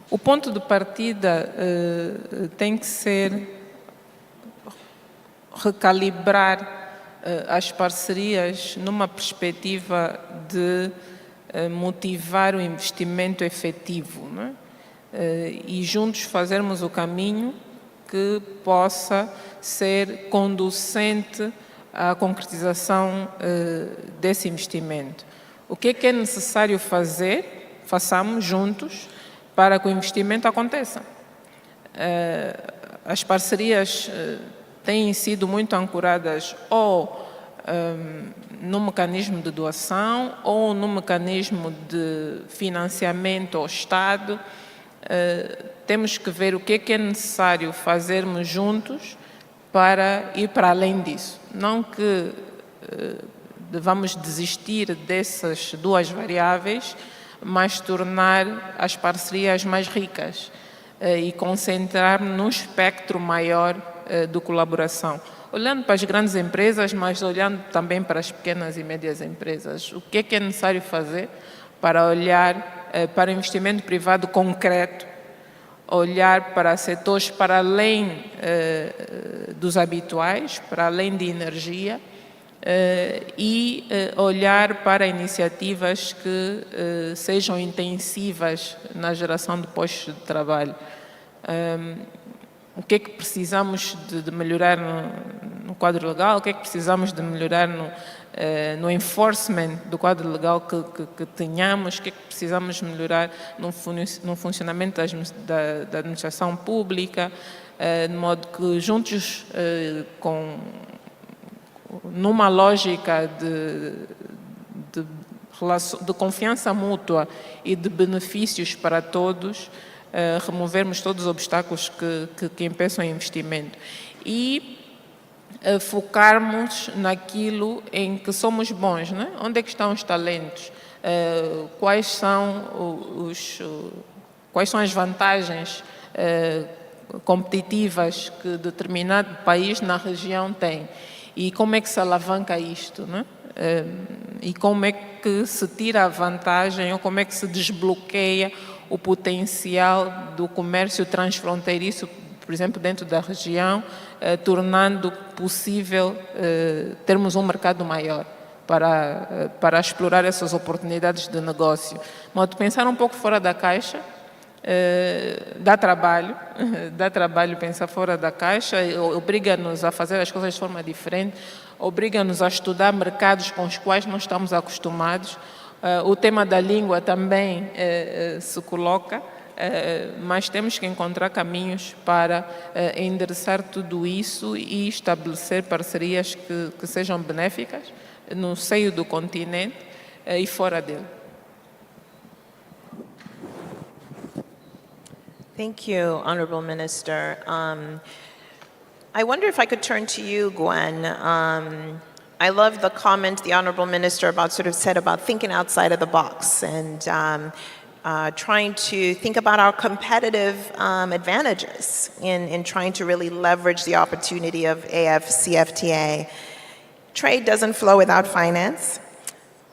S5: o ponto de partida tem que ser recalibrar as parcerias numa perspectiva de motivar o investimento efetivo, não é? e juntos fazermos o caminho que possa ser conducente à concretização desse investimento. O que é necessário fazer? Façamos juntos para que o investimento aconteça. As parcerias têm sido muito ancoradas ou no mecanismo de doação ou no mecanismo de financiamento ao Estado. Temos que ver o que é necessário fazermos juntos para ir para além disso. Não que devamos desistir dessas duas variáveis, mas tornar as parcerias mais ricas e concentrar-nos num espectro maior de colaboração. Olhando para as grandes empresas, mas olhando também para as pequenas e médias empresas. O que é necessário fazer para olhar para o investimento privado concreto, olhar para setores para além dos habituais, para além de energia, e olhar para iniciativas que sejam intensivas na geração de postos de trabalho. O que é que precisamos de melhorar no quadro legal? O que é que precisamos de melhorar no enforcement do quadro legal que tenhamos? O que é que precisamos melhorar no funcionamento da administração pública? De modo que juntos, numa lógica de confiança mútua e de benefícios para todos, removermos todos os obstáculos que impeçam o investimento e focarmos naquilo em que somos bons, né? Onde é que estão os talentos? Quais são as vantagens competitivas que determinado país na região tem? E como é que se alavanca isto, né? E como é que se tira a vantagem ou como é que se desbloqueia o potencial do comércio transfronteiriço, por exemplo, dentro da região, tornando possível termos um mercado maior para explorar essas oportunidades de negócio. De pensar um pouco fora da caixa, dá trabalho pensar fora da caixa, obriga-nos a fazer as coisas de forma diferente, obriga-nos a estudar mercados com os quais não estamos acostumados. O tema da língua também se coloca, mas temos que encontrar caminhos para endereçar tudo isso e estabelecer parcerias que sejam benéficas no seio do continente e fora dele.
S4: Thank you, Honorable Minister. I wonder if I could turn to you, Gwen. I love the comment the Honorable Minister said about thinking outside of the box and trying to think about our competitive advantages in trying to really leverage the opportunity of AFCFTA. Trade doesn't flow without finance.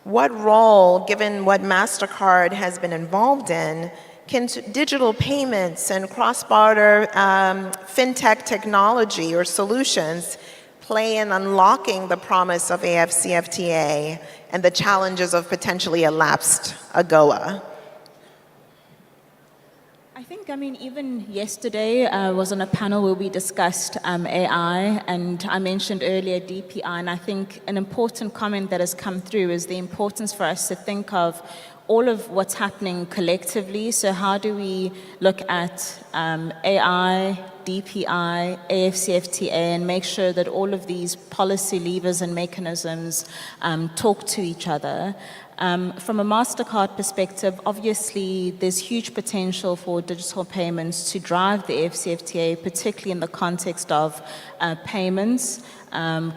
S4: What role, given what MasterCard has been involved in, can digital payments and cross-border fintech technology or solutions play in unlocking the promise of AFCFTA and the challenges of potentially a lapsed AGOA?
S8: I mean, even yesterday was on a panel where we discussed AI, and I mentioned earlier DPI, and I think an important comment that has come through is the importance for us to think of all of what's happening collectively. So how do we look at AI, DPI, AFCFTA, and make sure that all of these policy levers and mechanisms talk to each other? From a MasterCard perspective, obviously there's huge potential for digital payments to drive the AFCFTA, particularly in the context of payments,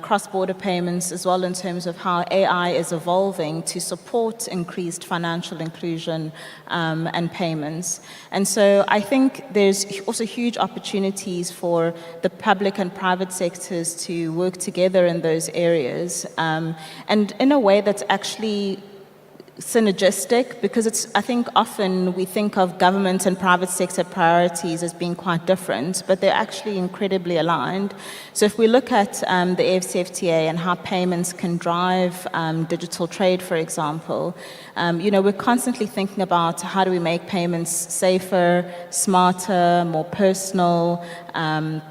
S8: cross-border payments, as well in terms of how AI is evolving to support increased financial inclusion and payments. And so I think there's also huge opportunities for the public and private sectors to work together in those areas, and in a way that's actually synergistic, because I think often we think of government and private sector priorities as being quite different, but they're actually incredibly aligned. So if we look at the AfCFTA and how payments can drive digital trade, for example, we're constantly thinking about how do we make payments safer, smarter, more personal, and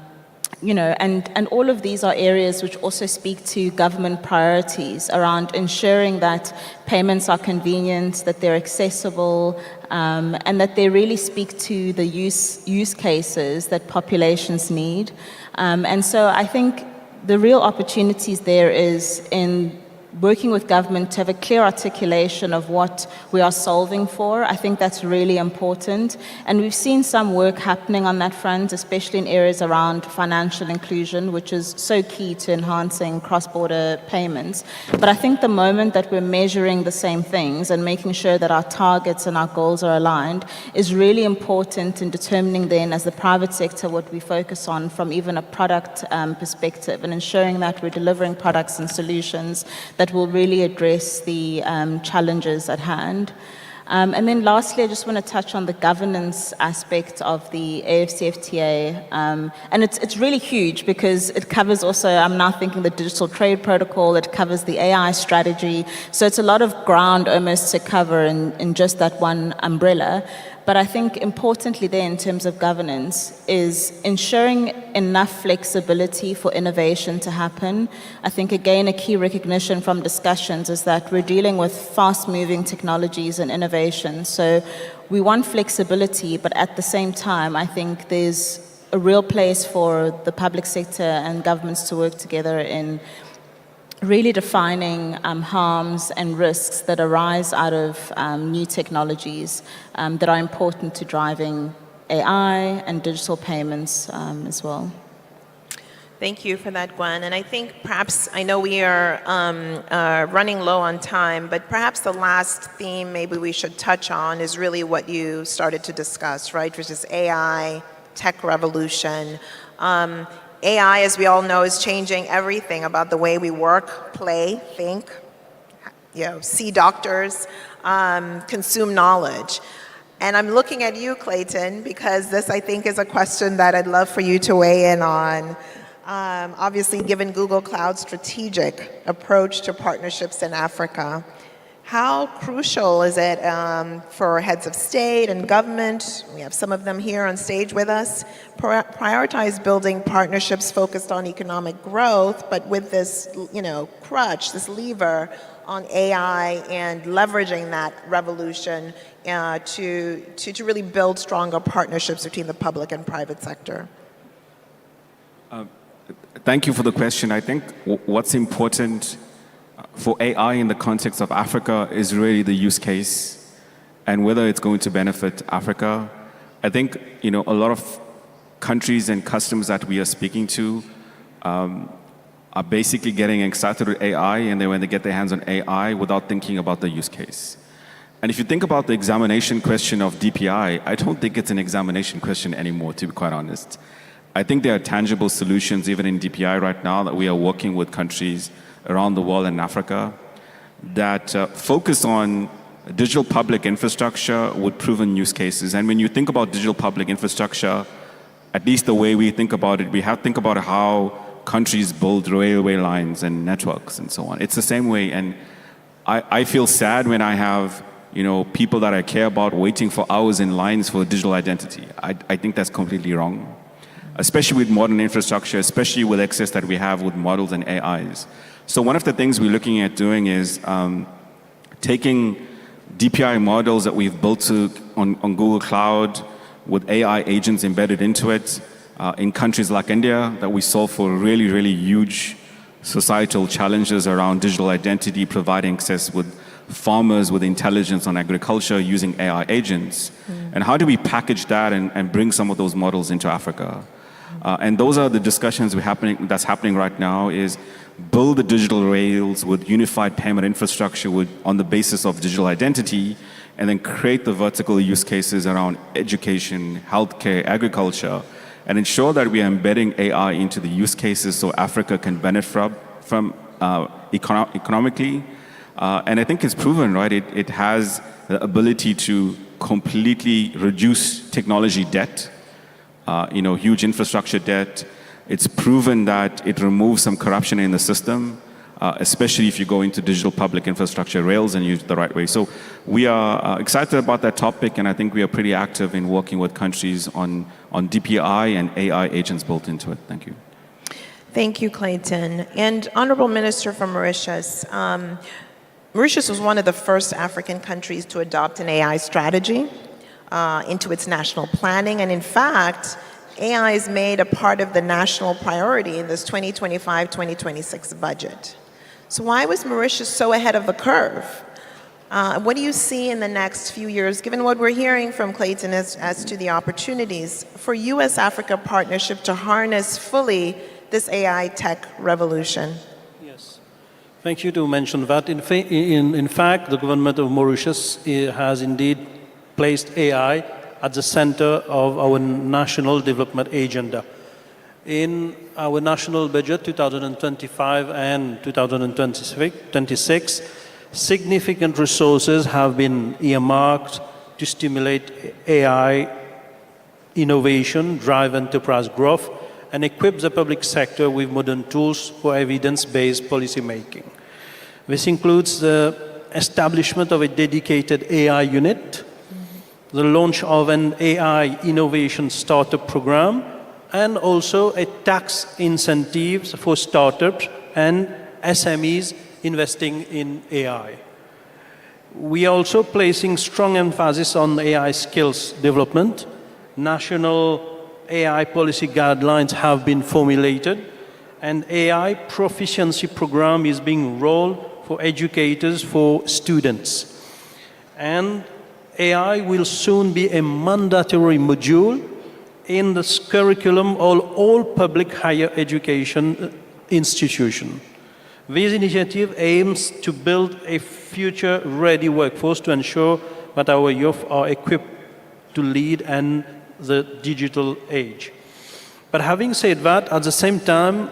S8: all of these are areas which also speak to government priorities around ensuring that payments are convenient, that they're accessible, and that they really speak to the use cases that populations need. And so I think the real opportunities there is in working with government to have a clear articulation of what we are solving for. I think that's really important. And we've seen some work happening on that front, especially in areas around financial inclusion, which is so key to enhancing cross-border payments. But I think the moment that we're measuring the same things and making sure that our targets and our goals are aligned is really important in determining then, as the private sector, what we focus on from even a product perspective, and ensuring that we're delivering products and solutions that will really address the challenges at hand. And then lastly, I just want to touch on the governance aspect of the AfCFTA. And it's really huge because it covers also, I'm now thinking the digital trade protocol, it covers the AI strategy. So it's a lot of ground almost to cover in just that one umbrella. But I think importantly there in terms of governance is ensuring enough flexibility for innovation to happen. I think again a key recognition from discussions is that we're dealing with fast-moving technologies and innovation. So we want flexibility, but at the same time I think there's a real place for the public sector and governments to work together in really defining harms and risks that arise out of new technologies that are important to driving AI and digital payments as well.
S4: Thank you for that, Gwen. And I think perhaps, I know we are running low on time, but perhaps the last theme maybe we should touch on is really what you started to discuss, right, which is AI, tech revolution. AI, as we all know, is changing everything about the way we work, play, think, see doctors, consume knowledge. And I'm looking at you, Clayton, because this, I think, is a question that I'd love for you to weigh in on. Obviously, given Google Cloud's strategic approach to partnerships in Africa, how crucial is it for heads of state and government, we have some of them here on stage with us, prioritize building partnerships focused on economic growth, but with this, crutch, this lever on AI and leveraging that revolution to really build stronger partnerships between the public and private sector?
S7: Thank you for the question. I think what's important for AI in the context of Africa is really the use case and whether it's going to benefit Africa. I think, a lot of countries and customers that we are speaking to are basically getting excited with AI, and then when they get their hands on AI without thinking about the use case. And if you think about the examination question of DPI, I don't think it's an examination question anymore, to be quite honest. I think there are tangible solutions even in DPI right now that we are working with countries around the world and Africa that focus on digital public infrastructure with proven use cases. And when you think about digital public infrastructure, at least the way we think about it, we have to think about how countries build railway lines and networks and so on. It's the same way. And I feel sad when I have people that I care about waiting for hours in lines for digital identity. I think that's completely wrong, especially with modern infrastructure, especially with access that we have with models and AIs. So one of the things we're looking at doing is taking DPI models that we've built on Google Cloud with AI agents embedded into it in countries like India that we solve for really, really huge societal challenges around digital identity, providing access with farmers with intelligence on agriculture using AI agents. And how do we package that and bring some of those models into Africa? And those are the discussions that's happening right now, is build the digital rails with unified payment infrastructure on the basis of digital identity, and then create the vertical use cases around education, healthcare, agriculture, and ensure that we are embedding AI into the use cases so Africa can benefit from economically, And I think it's proven, right? It has the ability to completely reduce technology debt, huge infrastructure debt. It's proven that it removes some corruption in the system, especially if you go into digital public infrastructure rails and use it the right way. So we are excited about that topic, and I think we are pretty active in working with countries on DPI and AI agents built into it. Thank you.
S4: Thank you, Clayton. And Honorable Minister from Mauritius. Mauritius was one of the first African countries to adopt an AI strategy into its national planning. And in fact, AI is made a part of the national priority in this 2025-2026 budget. So why was Mauritius so ahead of the curve? What do you see in the next few years, given what we're hearing from Clayton as to the opportunities for U.S.-Africa partnership to harness fully this AI tech revolution?
S10: Yes. Thank you to mention that. In fact, the government of Mauritius has indeed placed AI at the center of our national development agenda. In our national budget 2025 and 2026, significant resources have been earmarked to stimulate AI innovation, drive enterprise growth, and equip the public sector with modern tools for evidence-based policymaking. This includes the establishment of a dedicated AI unit, the launch of an AI innovation startup program, and also a tax incentives for startups and SMEs investing in AI. We are also placing strong emphasis on AI skills development. National AI policy guidelines have been formulated, and AI proficiency program is being rolled for educators, for students. And AI will soon be a mandatory module in the curriculum of all public higher education institutions. This initiative aims to build a future-ready workforce to ensure that our youth are equipped to lead in the digital age. But having said that, at the same time,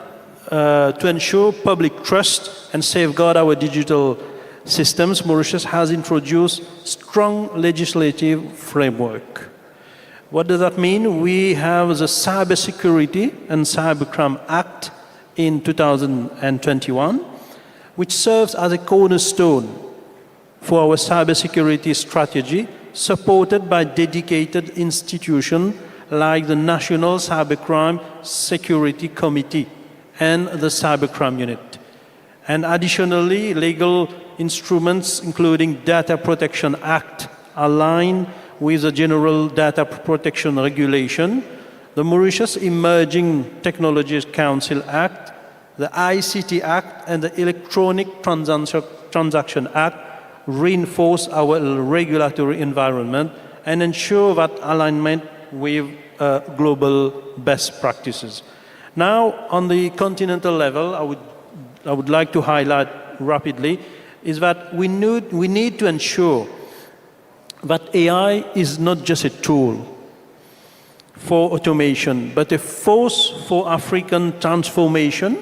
S10: to ensure public trust and safeguard our digital systems, Mauritius has introduced strong legislative framework. What does that mean? We have the Cybersecurity and Cybercrime Act in 2021, which serves as a cornerstone for our cybersecurity strategy, supported by dedicated institutions like the National Cybercrime Security Committee and the Cybercrime Unit. And additionally, legal instruments, including Data Protection Act, align with the General Data Protection Regulation, the Mauritius Emerging Technologies Council Act, the ICT Act, and the Electronic Transaction Act reinforce our regulatory environment and ensure that alignment with global best practices. Now, on the continental level, I would like to highlight rapidly is that we need to ensure that AI is not just a tool for automation, but a force for African transformation,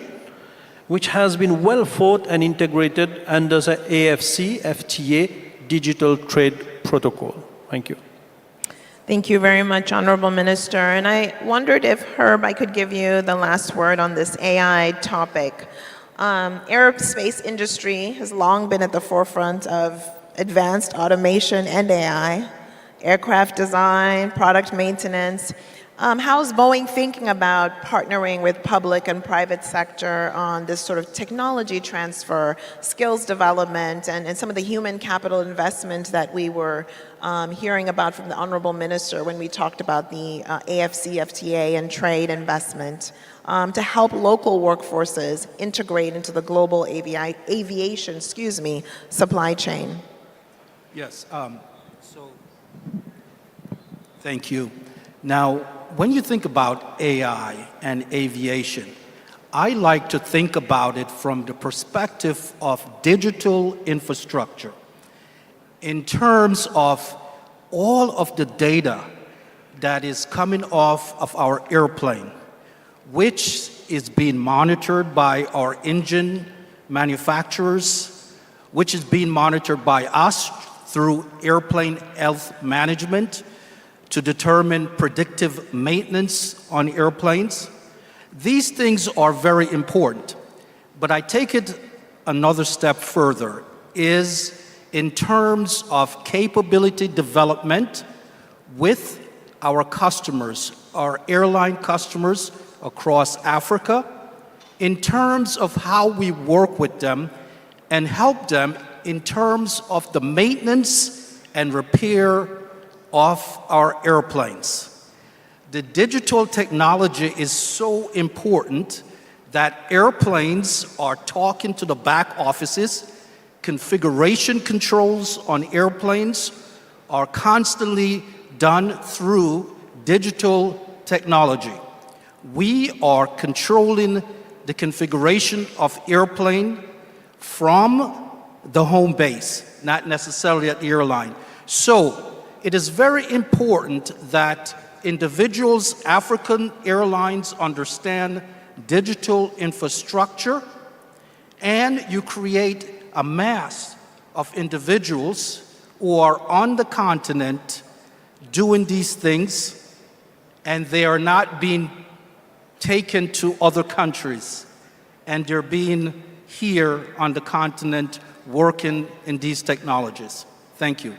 S10: which has been well thought and integrated under the AFC-FTA Digital Trade Protocol. Thank you.
S4: Thank you very much, Honorable Minister. And I wondered if, Herb, I could give you the last word on this AI topic. Aerospace industry has long been at the forefront of advanced automation and AI, aircraft design, product maintenance. How's Boeing thinking about partnering with public and private sector on this sort of technology transfer, skills development, and some of the human capital investment that we were hearing about from the Honorable Minister when we talked about the AFC-FTA and trade investment to help local workforces integrate into the global aviation supply chain?
S9: Yes, thank you. Now, when you think about AI and aviation, I like to think about it from the perspective of digital infrastructure in terms of all of the data that is coming off of our airplane, which is being monitored by our engine manufacturers, which is being monitored by us through airplane health management to determine predictive maintenance on airplanes. These things are very important, but I take it another step further, is in terms of capability development with our customers, our airline customers across Africa, in terms of how we work with them and help them in terms of the maintenance and repair of our airplanes. The digital technology is so important that airplanes are talking to the back offices. Configuration controls on airplanes are constantly done through digital technology. We are controlling the configuration of airplane from the home base, not necessarily at the airline. So it is very important that individuals, African airlines understand digital infrastructure, and you create a mass of individuals who are on the continent doing these things, and they are not being taken to other countries, and they're being here on the continent working in these technologies. Thank you.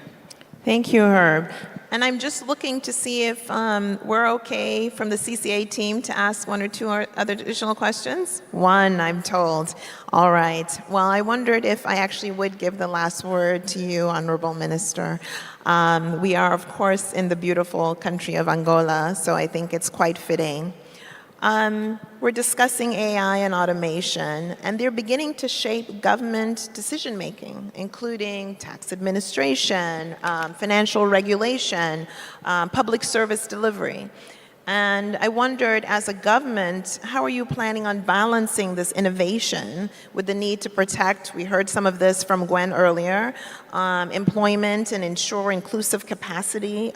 S4: Thank you, Herb. And I'm just looking to see if we're okay from the CCA team to ask one or two other additional questions. One, I'm told. All right. Well, I wondered if I actually would give the last word to you, Honorable Minister. We are, of course, in the beautiful country of Angola, so I think it's quite fitting. We're discussing AI and automation, and they're beginning to shape government decision-making, including tax administration, financial regulation, public service delivery. And I wondered, as a government, how are you planning on balancing this innovation with the need to protect, we heard some of this from Gwen earlier, employment and ensure inclusive capacity,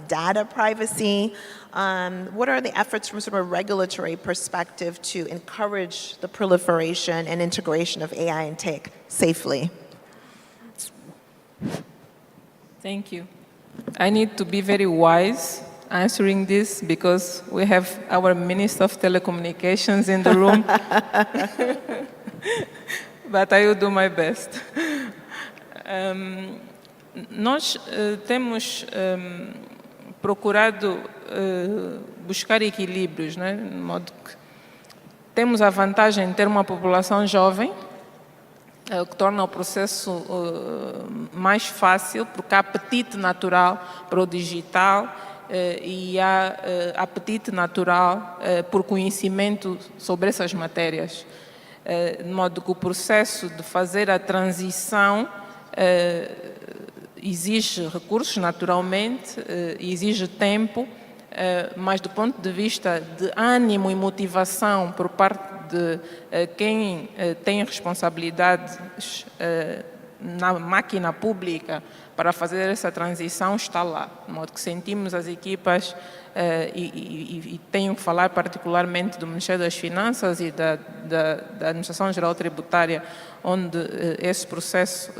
S4: data privacy. What are the efforts from sort of a regulatory perspective to encourage the proliferation and integration of AI and tech safely?
S5: Thank you. I need to be very wise answering this because we have our Minister of Telecommunications in the room. But I will do my best. Nós temos procurado buscar equilíbrios, né? De modo que temos a vantagem de ter uma população jovem, o que torna o processo mais fácil, porque há apetite natural para o digital e há apetite natural por conhecimento sobre essas matérias. De modo que o processo de fazer a transição exige recursos, naturalmente, exige tempo, mas do ponto de vista de ânimo e motivação por parte de quem tem responsabilidades na máquina pública para fazer essa transição está lá. De modo que sentimos as equipas e tenho que falar particularmente do Ministério das Finanças e da Administração Geral Tributária, onde esse processo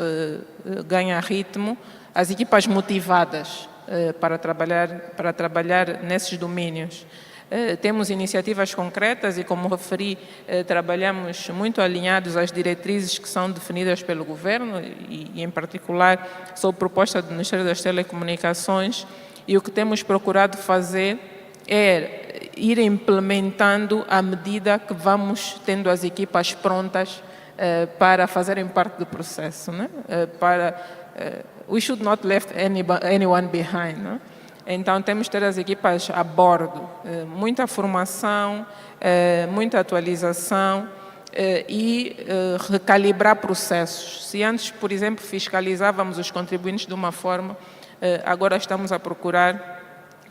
S5: ganha ritmo, as equipas motivadas para trabalhar nesses domínios. Temos iniciativas concretas e, como referi, trabalhamos muito alinhados às diretrizes que são definidas pelo Governo e em particular, sob proposta do Ministério das Telecomunicações, e o que temos procurado fazer é ir implementando à medida que vamos tendo as equipas prontas para fazerem parte do processo, né? We should not leave anyone behind, né? Então, temos que ter as equipas a bordo, muita formação, muita atualização e recalibrar processos. Se antes, por exemplo, fiscalizávamos os contribuintes de uma forma, agora estamos a procurar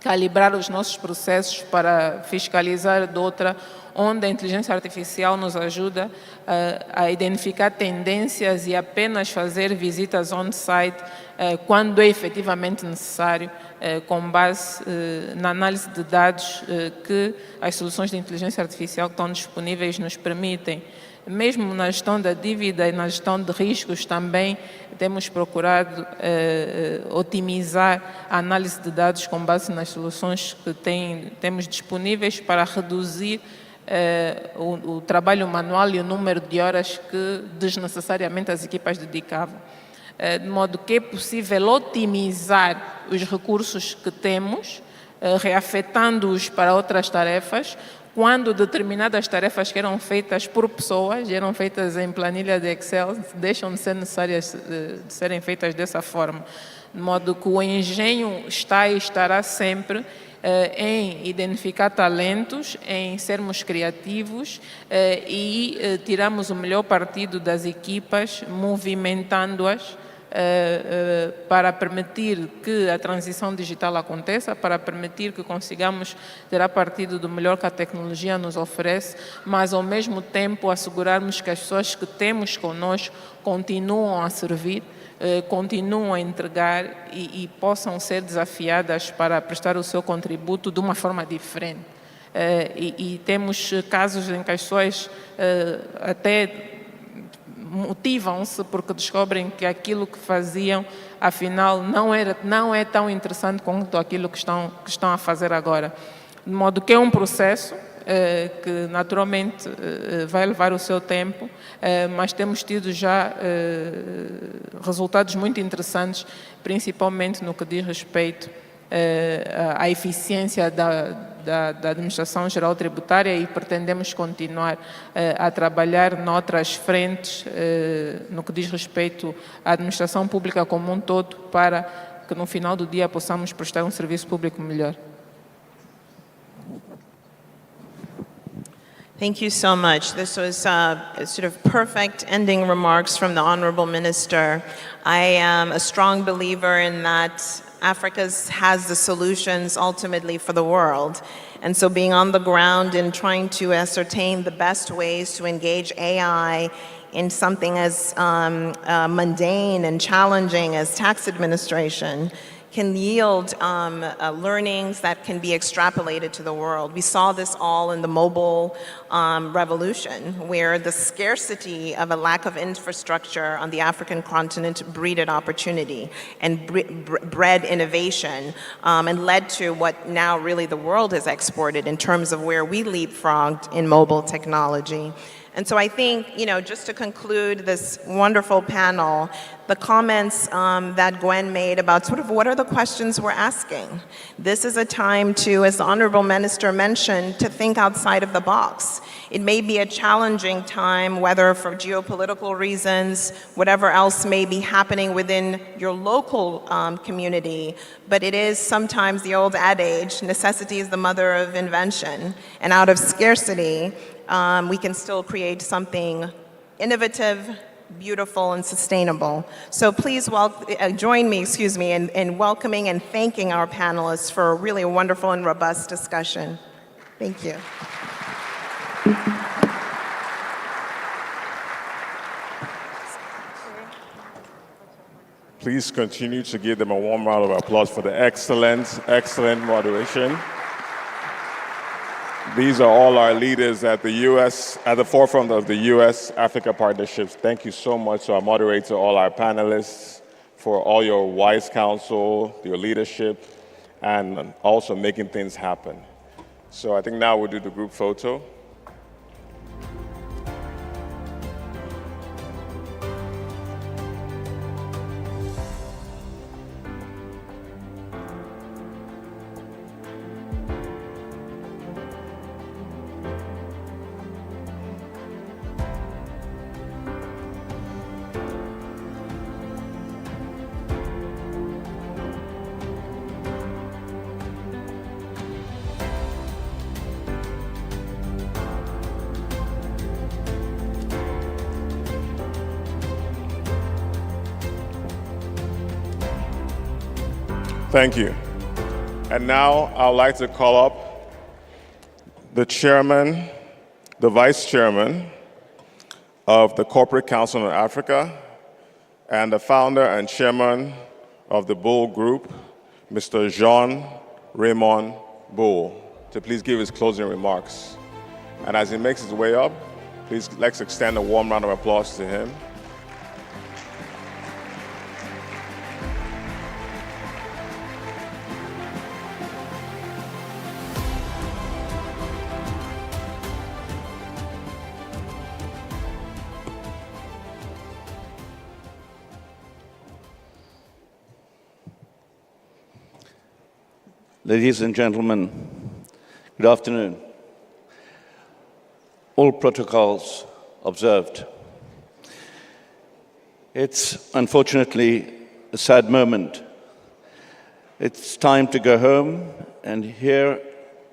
S5: calibrar os nossos processos para fiscalizar de outra, onde a inteligência artificial nos ajuda a identificar tendências e apenas fazer visitas on-site quando é efetivamente necessário, com base na análise de dados que as soluções de inteligência artificial que estão disponíveis nos permitem. Mesmo na gestão da dívida e na gestão de riscos também temos procurado otimizar a análise de dados com base nas soluções que temos disponíveis para reduzir o trabalho manual e o número de horas que desnecessariamente as equipas dedicavam. De modo que é possível otimizar os recursos que temos, reafetando-os para outras tarefas, quando determinadas tarefas que eram feitas por pessoas, eram feitas em planilha de Excel, deixam de ser necessárias de serem feitas dessa forma. De modo que o engenho está e estará sempre em identificar talentos, em sermos criativos e tiramos o melhor partido das equipas, movimentando-as para permitir que a transição digital aconteça, para permitir que consigamos tirar partido do melhor que a tecnologia nos oferece, mas ao mesmo tempo assegurarmos que as pessoas que temos conosco continuam a servir, continuam a entregar e possam ser desafiadas para prestar o seu contributo de uma forma diferente. E temos casos em que as pessoas até motivam-se porque descobrem que aquilo que faziam, afinal, não é tão interessante quanto aquilo que estão a fazer agora. De modo que é um processo que naturalmente vai levar o seu tempo, mas temos tido já resultados muito interessantes, principalmente no que diz respeito à eficiência da Administração Geral Tributária e pretendemos continuar a trabalhar noutras frentes no que diz respeito à administração pública como um todo para que no final do dia possamos prestar um serviço público melhor.
S4: Thank you so much. This was sort of perfect ending remarks from the Honorable Minister. I am a strong believer in that Africa has the solutions ultimately for the world. And so being on the ground and trying to ascertain the best ways to engage AI in something as mundane and challenging as tax administration can yield learnings that can be extrapolated to the world. We saw this all in the mobile revolution, where the scarcity of a lack of infrastructure on the African continent breeded opportunity and bred innovation and led to what now really the world has exported in terms of where we leapfrogged in mobile technology. And so I think, just to conclude this wonderful panel, the comments that Gwen made about sort of what are the questions we're asking. This is a time to, as the Honorable Minister mentioned, to think outside of the box. It may be a challenging time, whether for geopolitical reasons, whatever else may be happening within your local community, but it is sometimes the old adage, necessity is the mother of invention, and out of scarcity, we can still create something innovative, beautiful, and sustainable. So please join me, in welcoming and thanking our panelists for a really wonderful and robust discussion. Thank you.
S3: Please continue to give them a warm round of applause for the excellent moderation. These are all our leaders at the forefront of the U.S.-Africa partnerships. Thank you so much to our moderator, all our panelists, for all your wise counsel, your leadership, and also making things happen. So I think now we'll do the group photo. Thank you. And now I'd like to call up the chairman, the vice chairman of the Corporate Council on Africa and the founder and chairman of the Bull Group, Mr. Jean-Raymond Bull, to please give his closing remarks. And as he makes his way up, Please let's extend a warm round of applause to him.
S11: Ladies and gentlemen, good afternoon. All protocols observed. It's unfortunately a sad moment. It's time to go home, and here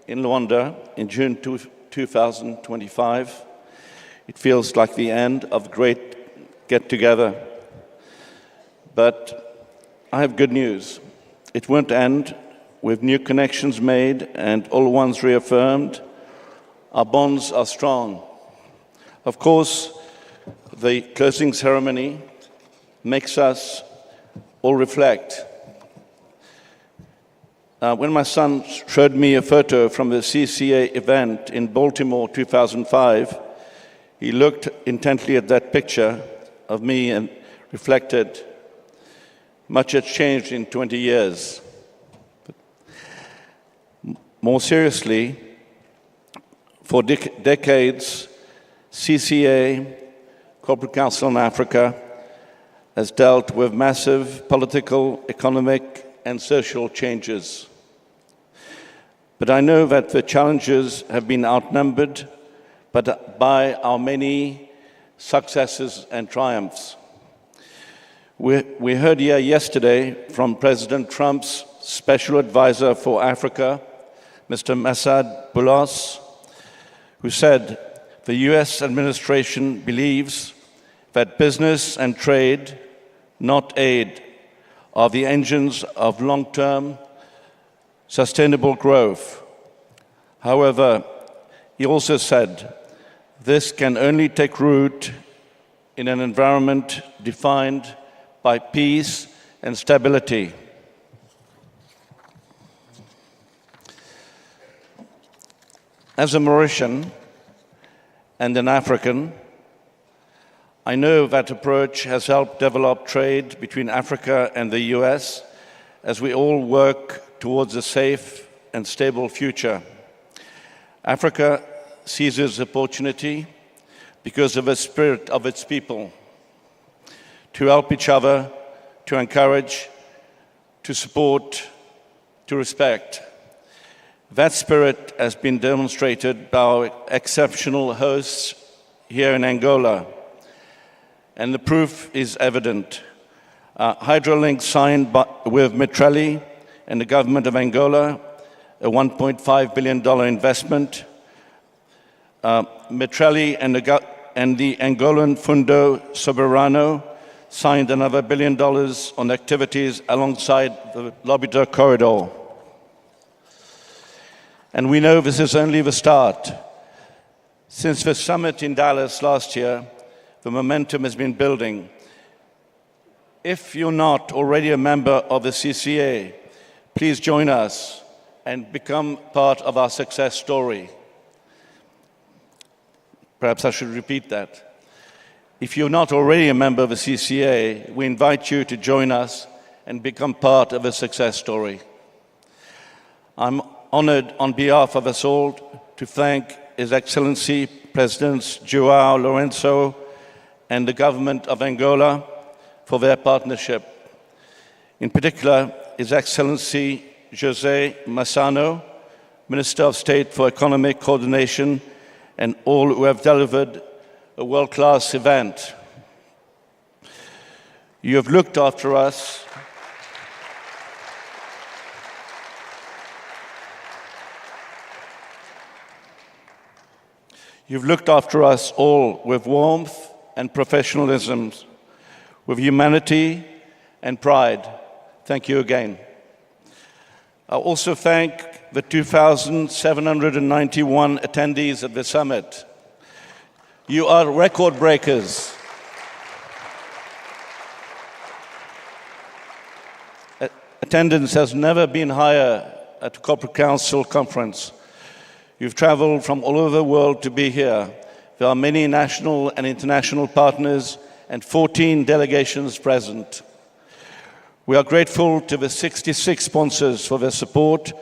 S11: in Luanda in June 2025, it feels like the end of a great get-together. But I have good news. It won't end with new connections made and all ones reaffirmed. Our bonds are strong. Of course, the closing ceremony makes us all reflect. When my son showed me a photo from the CCA event in Baltimore 2005, he looked intently at that picture of me and reflected, much has changed in 20 years. More seriously, for decades, CCA, Corporate Council in Africa, has dealt with massive political, economic, and social changes. But I know that the challenges have been outnumbered by our many successes and triumphs. We heard here yesterday from President Trump's Special Advisor for Africa, Mr. Masad Boulos, who said the US administration believes that business and trade, not aid, are the engines of long-term sustainable growth. However, he also said this can only take root in an environment defined by peace and stability. As a Mauritian and an African, I know that approach has helped develop trade between Africa and the US as we all work towards a safe and stable future. Africa seizes opportunity because of the spirit of its people, to help each other, to encourage, to support, to respect. That spirit has been demonstrated by our exceptional hosts here in Angola, and the proof is evident. Hydrolink signed with Mitrelli and the government of Angola, a $1.5 billion investment. Mitrelli and the Angolan Fundo Soberano signed another $1 billion on activities alongside the Lobito Corridor. And we know this is only the start. Since the summit in Dallas last year, the momentum has been building. If you're not already a member of the CCA, please join us and become part of our success story. Perhaps I should repeat that. If you're not already a member of the CCA, we invite you to join us and become part of a success story. I'm honored on behalf of us all to thank His Excellency Presidents João Lourenço and the government of Angola for their partnership. In particular, His Excellency José Massano, Minister of State for Economic Coordination, and all who have delivered a world-class event. You have looked after us. You've looked after us all with warmth and professionalism, with humanity and pride. Thank you again. I also thank the 2,791 attendees at the summit. You are record breakers. Attendance has never been higher at the Corporate Council conference. You've traveled from all over the world to be here, There are many national and international partners and 14 delegations present. We are grateful to the 66 sponsors for their support,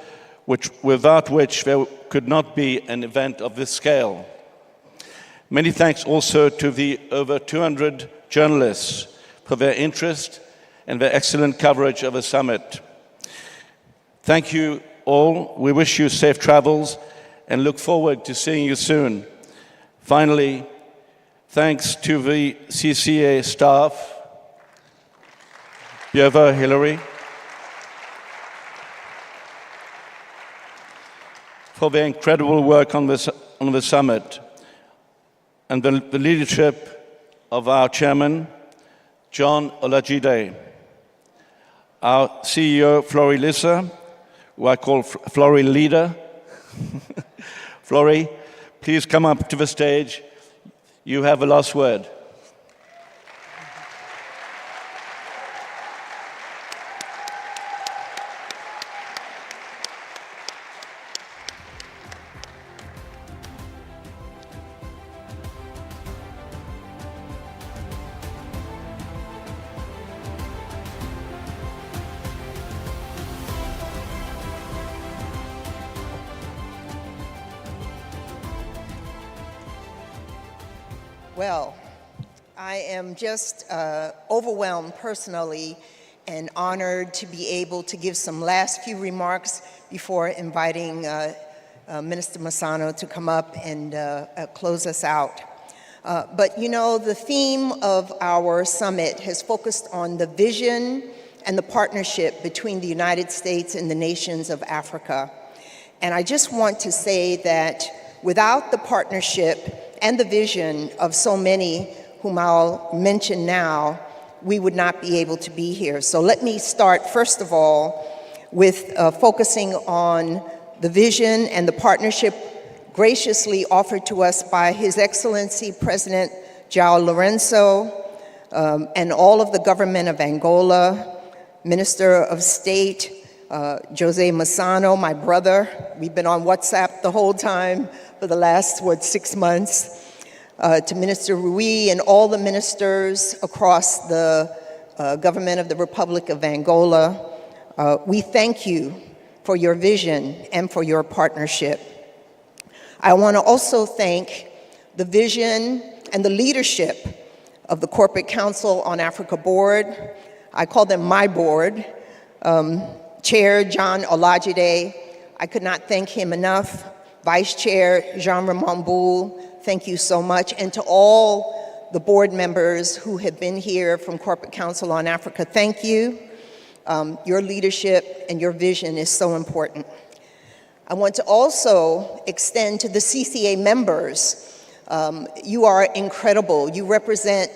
S11: without which there could not be an event of this scale. Many thanks also to the over 200 journalists for their interest and their excellent coverage of the summit. Thank you all. We wish you safe travels and look forward to seeing you soon. Finally, thanks to the CCA staff, Pieva, Hillary, for their incredible work on the summit, and the leadership of our chairman, John Olajide, our CEO, Flori Lissa, who I call Flori Leader. Flori, please come up to the stage. You have the last word.
S12: Well, I am just overwhelmed personally and honored to be able to give some last few remarks before inviting Minister Massano to come up and close us out. But you know, the theme of our summit has focused on the vision and the partnership between the United States and the nations of Africa. And I just want to say that without the partnership and the vision of so many whom I'll mention now, we would not be able to be here. So let me start, first of all, with focusing on the vision and the partnership graciously offered to us by His Excellency President João Lourenço and all of the government of Angola, Minister of State Jose Massano, my brother. We've been on WhatsApp the whole time for the last, 6 months. To Minister Rui and all the ministers across the government of the Republic of Angola, we thank you for your vision and for your partnership. I want to also thank the vision and the leadership of the Corporate Council on Africa Board. I call them my board. Chair John Olajide, I could not thank him enough. Vice Chair Jean-Ramon Boule, thank you so much. And to all the board members who have been here from Corporate Council on Africa, thank you. Your leadership and your vision is so important. I want to also extend to the CCA members. You are incredible. You represent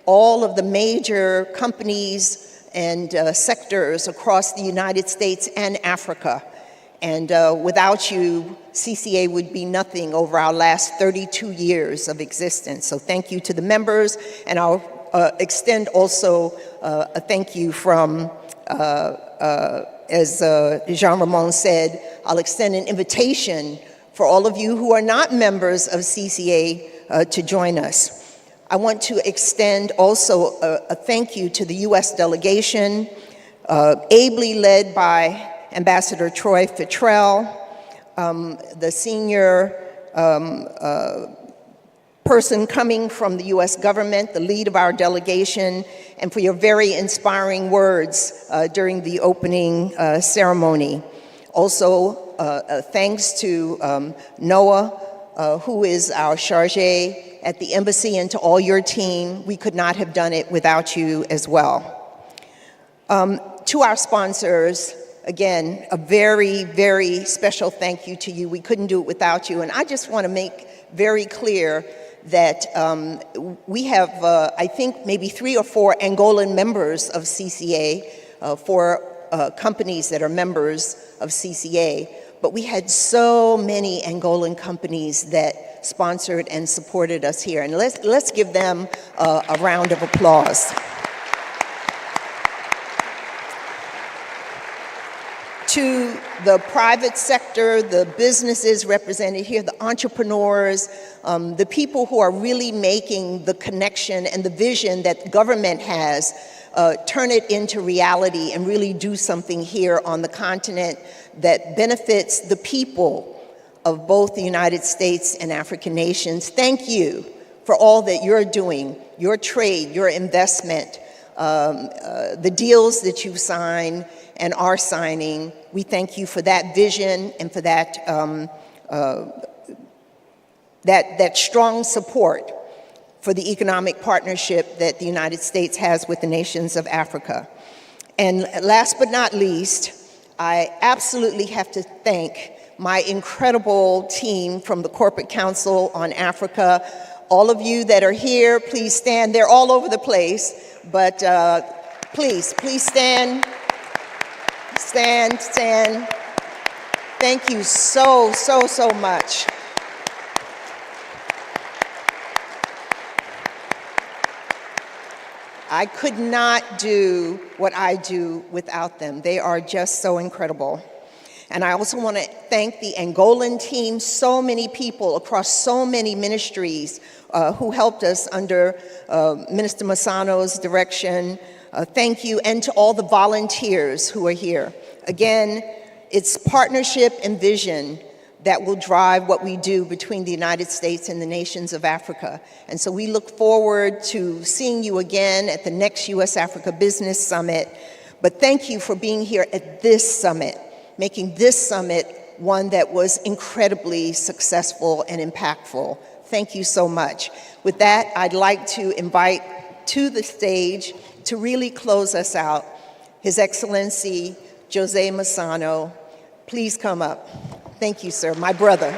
S12: all of the major companies and sectors across the United States and Africa. And without you, CCA would be nothing over our last 32 years of existence. So thank you to the members, and I'll extend also a thank you from, as Jean-Ramon said, I'll extend an invitation for all of you who are not members of CCA to join us. I want to extend also a thank you to the U.S. delegation, ably led by Ambassador Troy Futrell, the senior person coming from the U.S. government, the lead of our delegation, and for your very inspiring words during the opening ceremony. Also, thanks to Noah, who is our chargé at the embassy, and to all your team. We could not have done it without you as well. To our sponsors, again, a very, very special thank you to you. We couldn't do it without you. And I just want to make very clear that we have, I think, maybe 3 or 4 Angolan members of CCA, 4 companies that are members of CCA. But we had so many Angolan companies that sponsored and supported us here. And let's give them a round of applause. to the private sector, the businesses represented here, the entrepreneurs, the people who are really making the connection and the vision that government has, turn it into reality and really do something here on the continent that benefits the people of both the United States and African nations. Thank you for all that you're doing, your trade, your investment, the deals that you've signed and are signing. We thank you for that vision and for that, that strong support for the economic partnership that the United States has with the nations of Africa. And last but not least, I absolutely have to thank my incredible team from the Corporate Council on Africa. All of you that are here, please stand. They're all over the place, but please stand. Stand. Thank you so much. I could not do what I do without them. They are just so incredible. And I also want to thank the Angolan team, so many people across so many ministries who helped us under Minister Massano's direction. Thank you, and to all the volunteers who are here. Again, it's partnership and vision that will drive what we do between the United States and the nations of Africa. And so we look forward to seeing you again at the next U.S.-Africa Business Summit. But thank you for being here at this summit, making this summit one that was incredibly successful and impactful. Thank you so much. With that, I'd like to invite to the stage to really close us out, His Excellency Jose Massano. Please come up. Thank you, sir, my brother.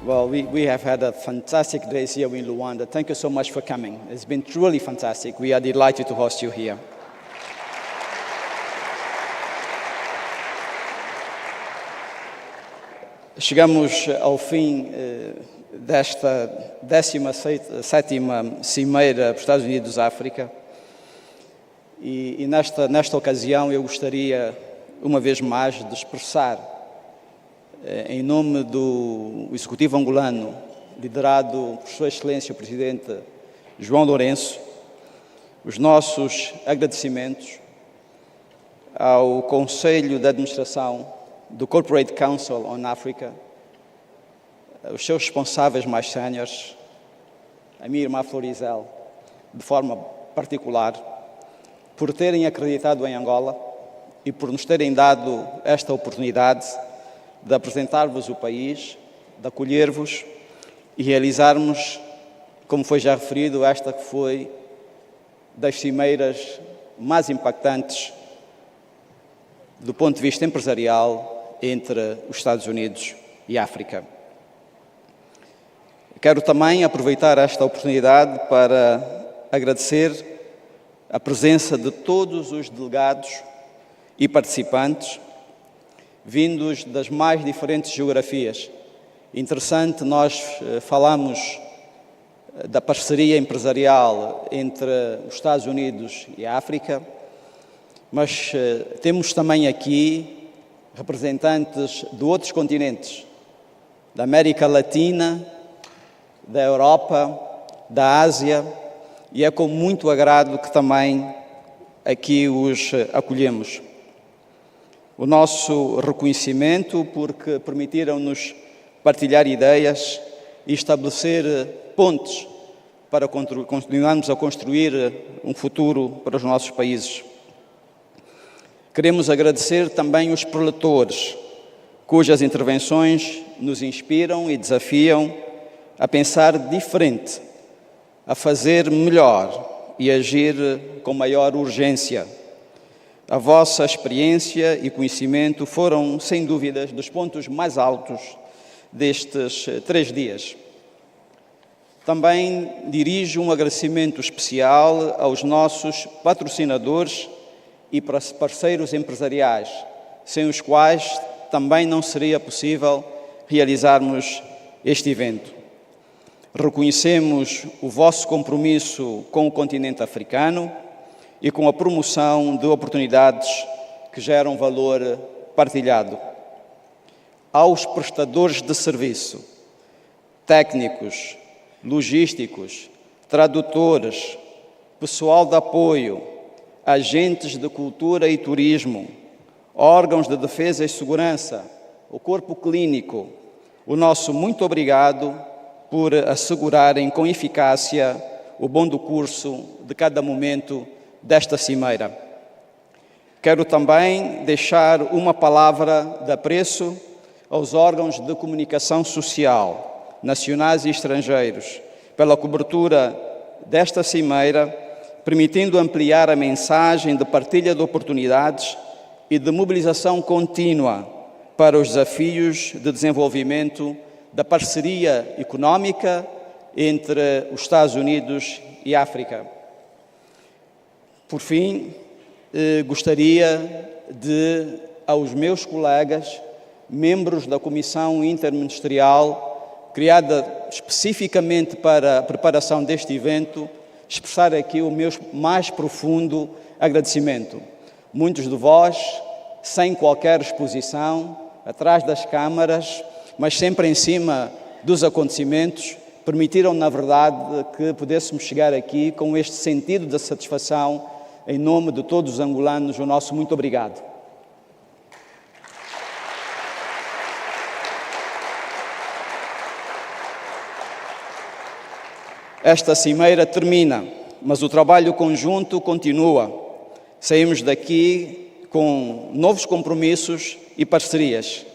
S13: Well, we have had a fantastic day here in Luanda. Thank you so much for coming. It's been truly fantastic. We are delighted to host you here. Chegamos ao fim desta 17ª Cimeira dos Estados Unidos-África e nesta ocasião eu gostaria, uma vez mais, de expressar em nome do Executivo angolano, liderado por Sua Excelência o Presidente João Lourenço, os nossos agradecimentos ao Conselho de Administração do Corporate Council on Africa, os seus responsáveis mais séniores, a minha irmã Florizel, de forma particular, por terem acreditado em Angola e por nos terem dado esta oportunidade de apresentar-vos o país, de acolher-vos e realizarmos, como foi já referido, esta que foi das cimeiras mais impactantes do ponto de vista empresarial entre os Estados Unidos e a África. Quero também aproveitar esta oportunidade para agradecer a presença de todos os delegados e participantes vindos das mais diferentes geografias. Interessante, nós falamos da parceria empresarial entre os Estados Unidos e a África, mas temos também aqui representantes de outros continentes, da América Latina, da Europa, da Ásia, e é com muito agrado que também aqui os acolhemos. O nosso reconhecimento porque permitiram-nos partilhar ideias e estabelecer pontes para continuarmos a construir um futuro para os nossos países. Queremos agradecer também os preletores, cujas intervenções nos inspiram e desafiam a pensar diferente, a fazer melhor e agir com maior urgência. A vossa experiência e conhecimento foram, sem dúvidas, dos pontos mais altos destes 3 dias. Também dirijo um agradecimento especial aos nossos patrocinadores e parceiros empresariais, sem os quais também não seria possível realizarmos este evento. Reconhecemos o vosso compromisso com o continente africano e com a promoção de oportunidades que geram valor partilhado. Aos prestadores de serviço, técnicos, logísticos, tradutores, pessoal de apoio, agentes de cultura e turismo, órgãos de defesa e segurança, o corpo clínico, o nosso muito obrigado por assegurarem com eficácia o bom decurso de cada momento desta cimeira. Quero também deixar uma palavra de apreço aos órgãos de comunicação social, nacionais e estrangeiros, pela cobertura desta cimeira, permitindo ampliar a mensagem de partilha de oportunidades e de mobilização contínua para os desafios de desenvolvimento da parceria económica entre os Estados Unidos e a África. Por fim, gostaria de, aos meus colegas, membros da Comissão Interministerial, criada especificamente para a preparação deste evento, expressar aqui o meu mais profundo agradecimento. Muitos de vós, sem qualquer exposição, atrás das câmaras, mas sempre em cima dos acontecimentos, permitiram, na verdade, que pudéssemos chegar aqui com este sentido de satisfação. Em nome de todos os angolanos, o nosso muito obrigado. Esta cimeira termina, mas o trabalho conjunto continua. Saímos daqui com novos compromissos e parcerias.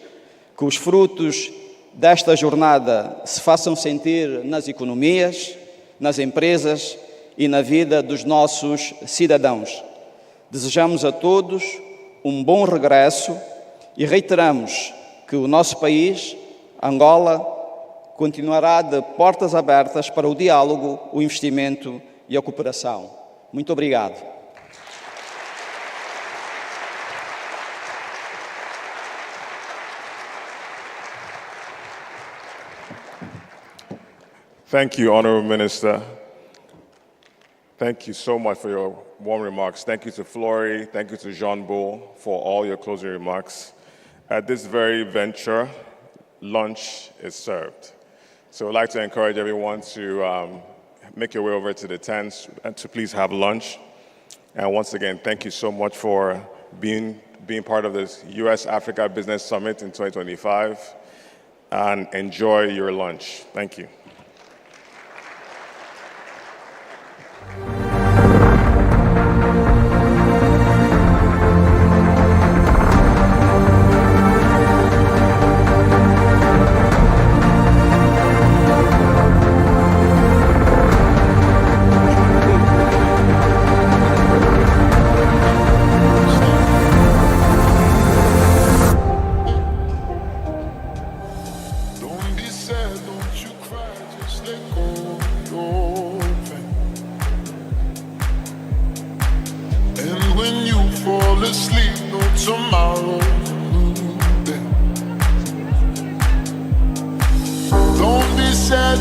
S13: Que os frutos desta jornada se façam sentir nas economias, nas empresas e na vida dos nossos cidadãos. Desejamos a todos um bom regresso e reiteramos que o nosso país, Angola, continuará de portas abertas para o diálogo, o investimento e a cooperação. Muito obrigado.
S3: Thank you, Honourable Minister. Thank you so much for your warm remarks. Thank you to Flory, thank you to Jean Bull for all your closing remarks. At this very venture, lunch is served. So I'd like to encourage everyone to make your way over to the tents and to please have lunch. And once again, thank you so much for being part of this US-Africa Business Summit in 2025. And enjoy your lunch. Thank you.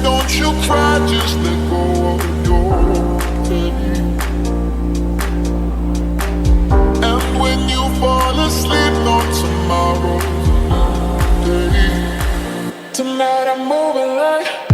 S14: Don't you cry, just let go of your pain. And when you fall asleep, on tomorrow's a new day. Tonight I'm moving like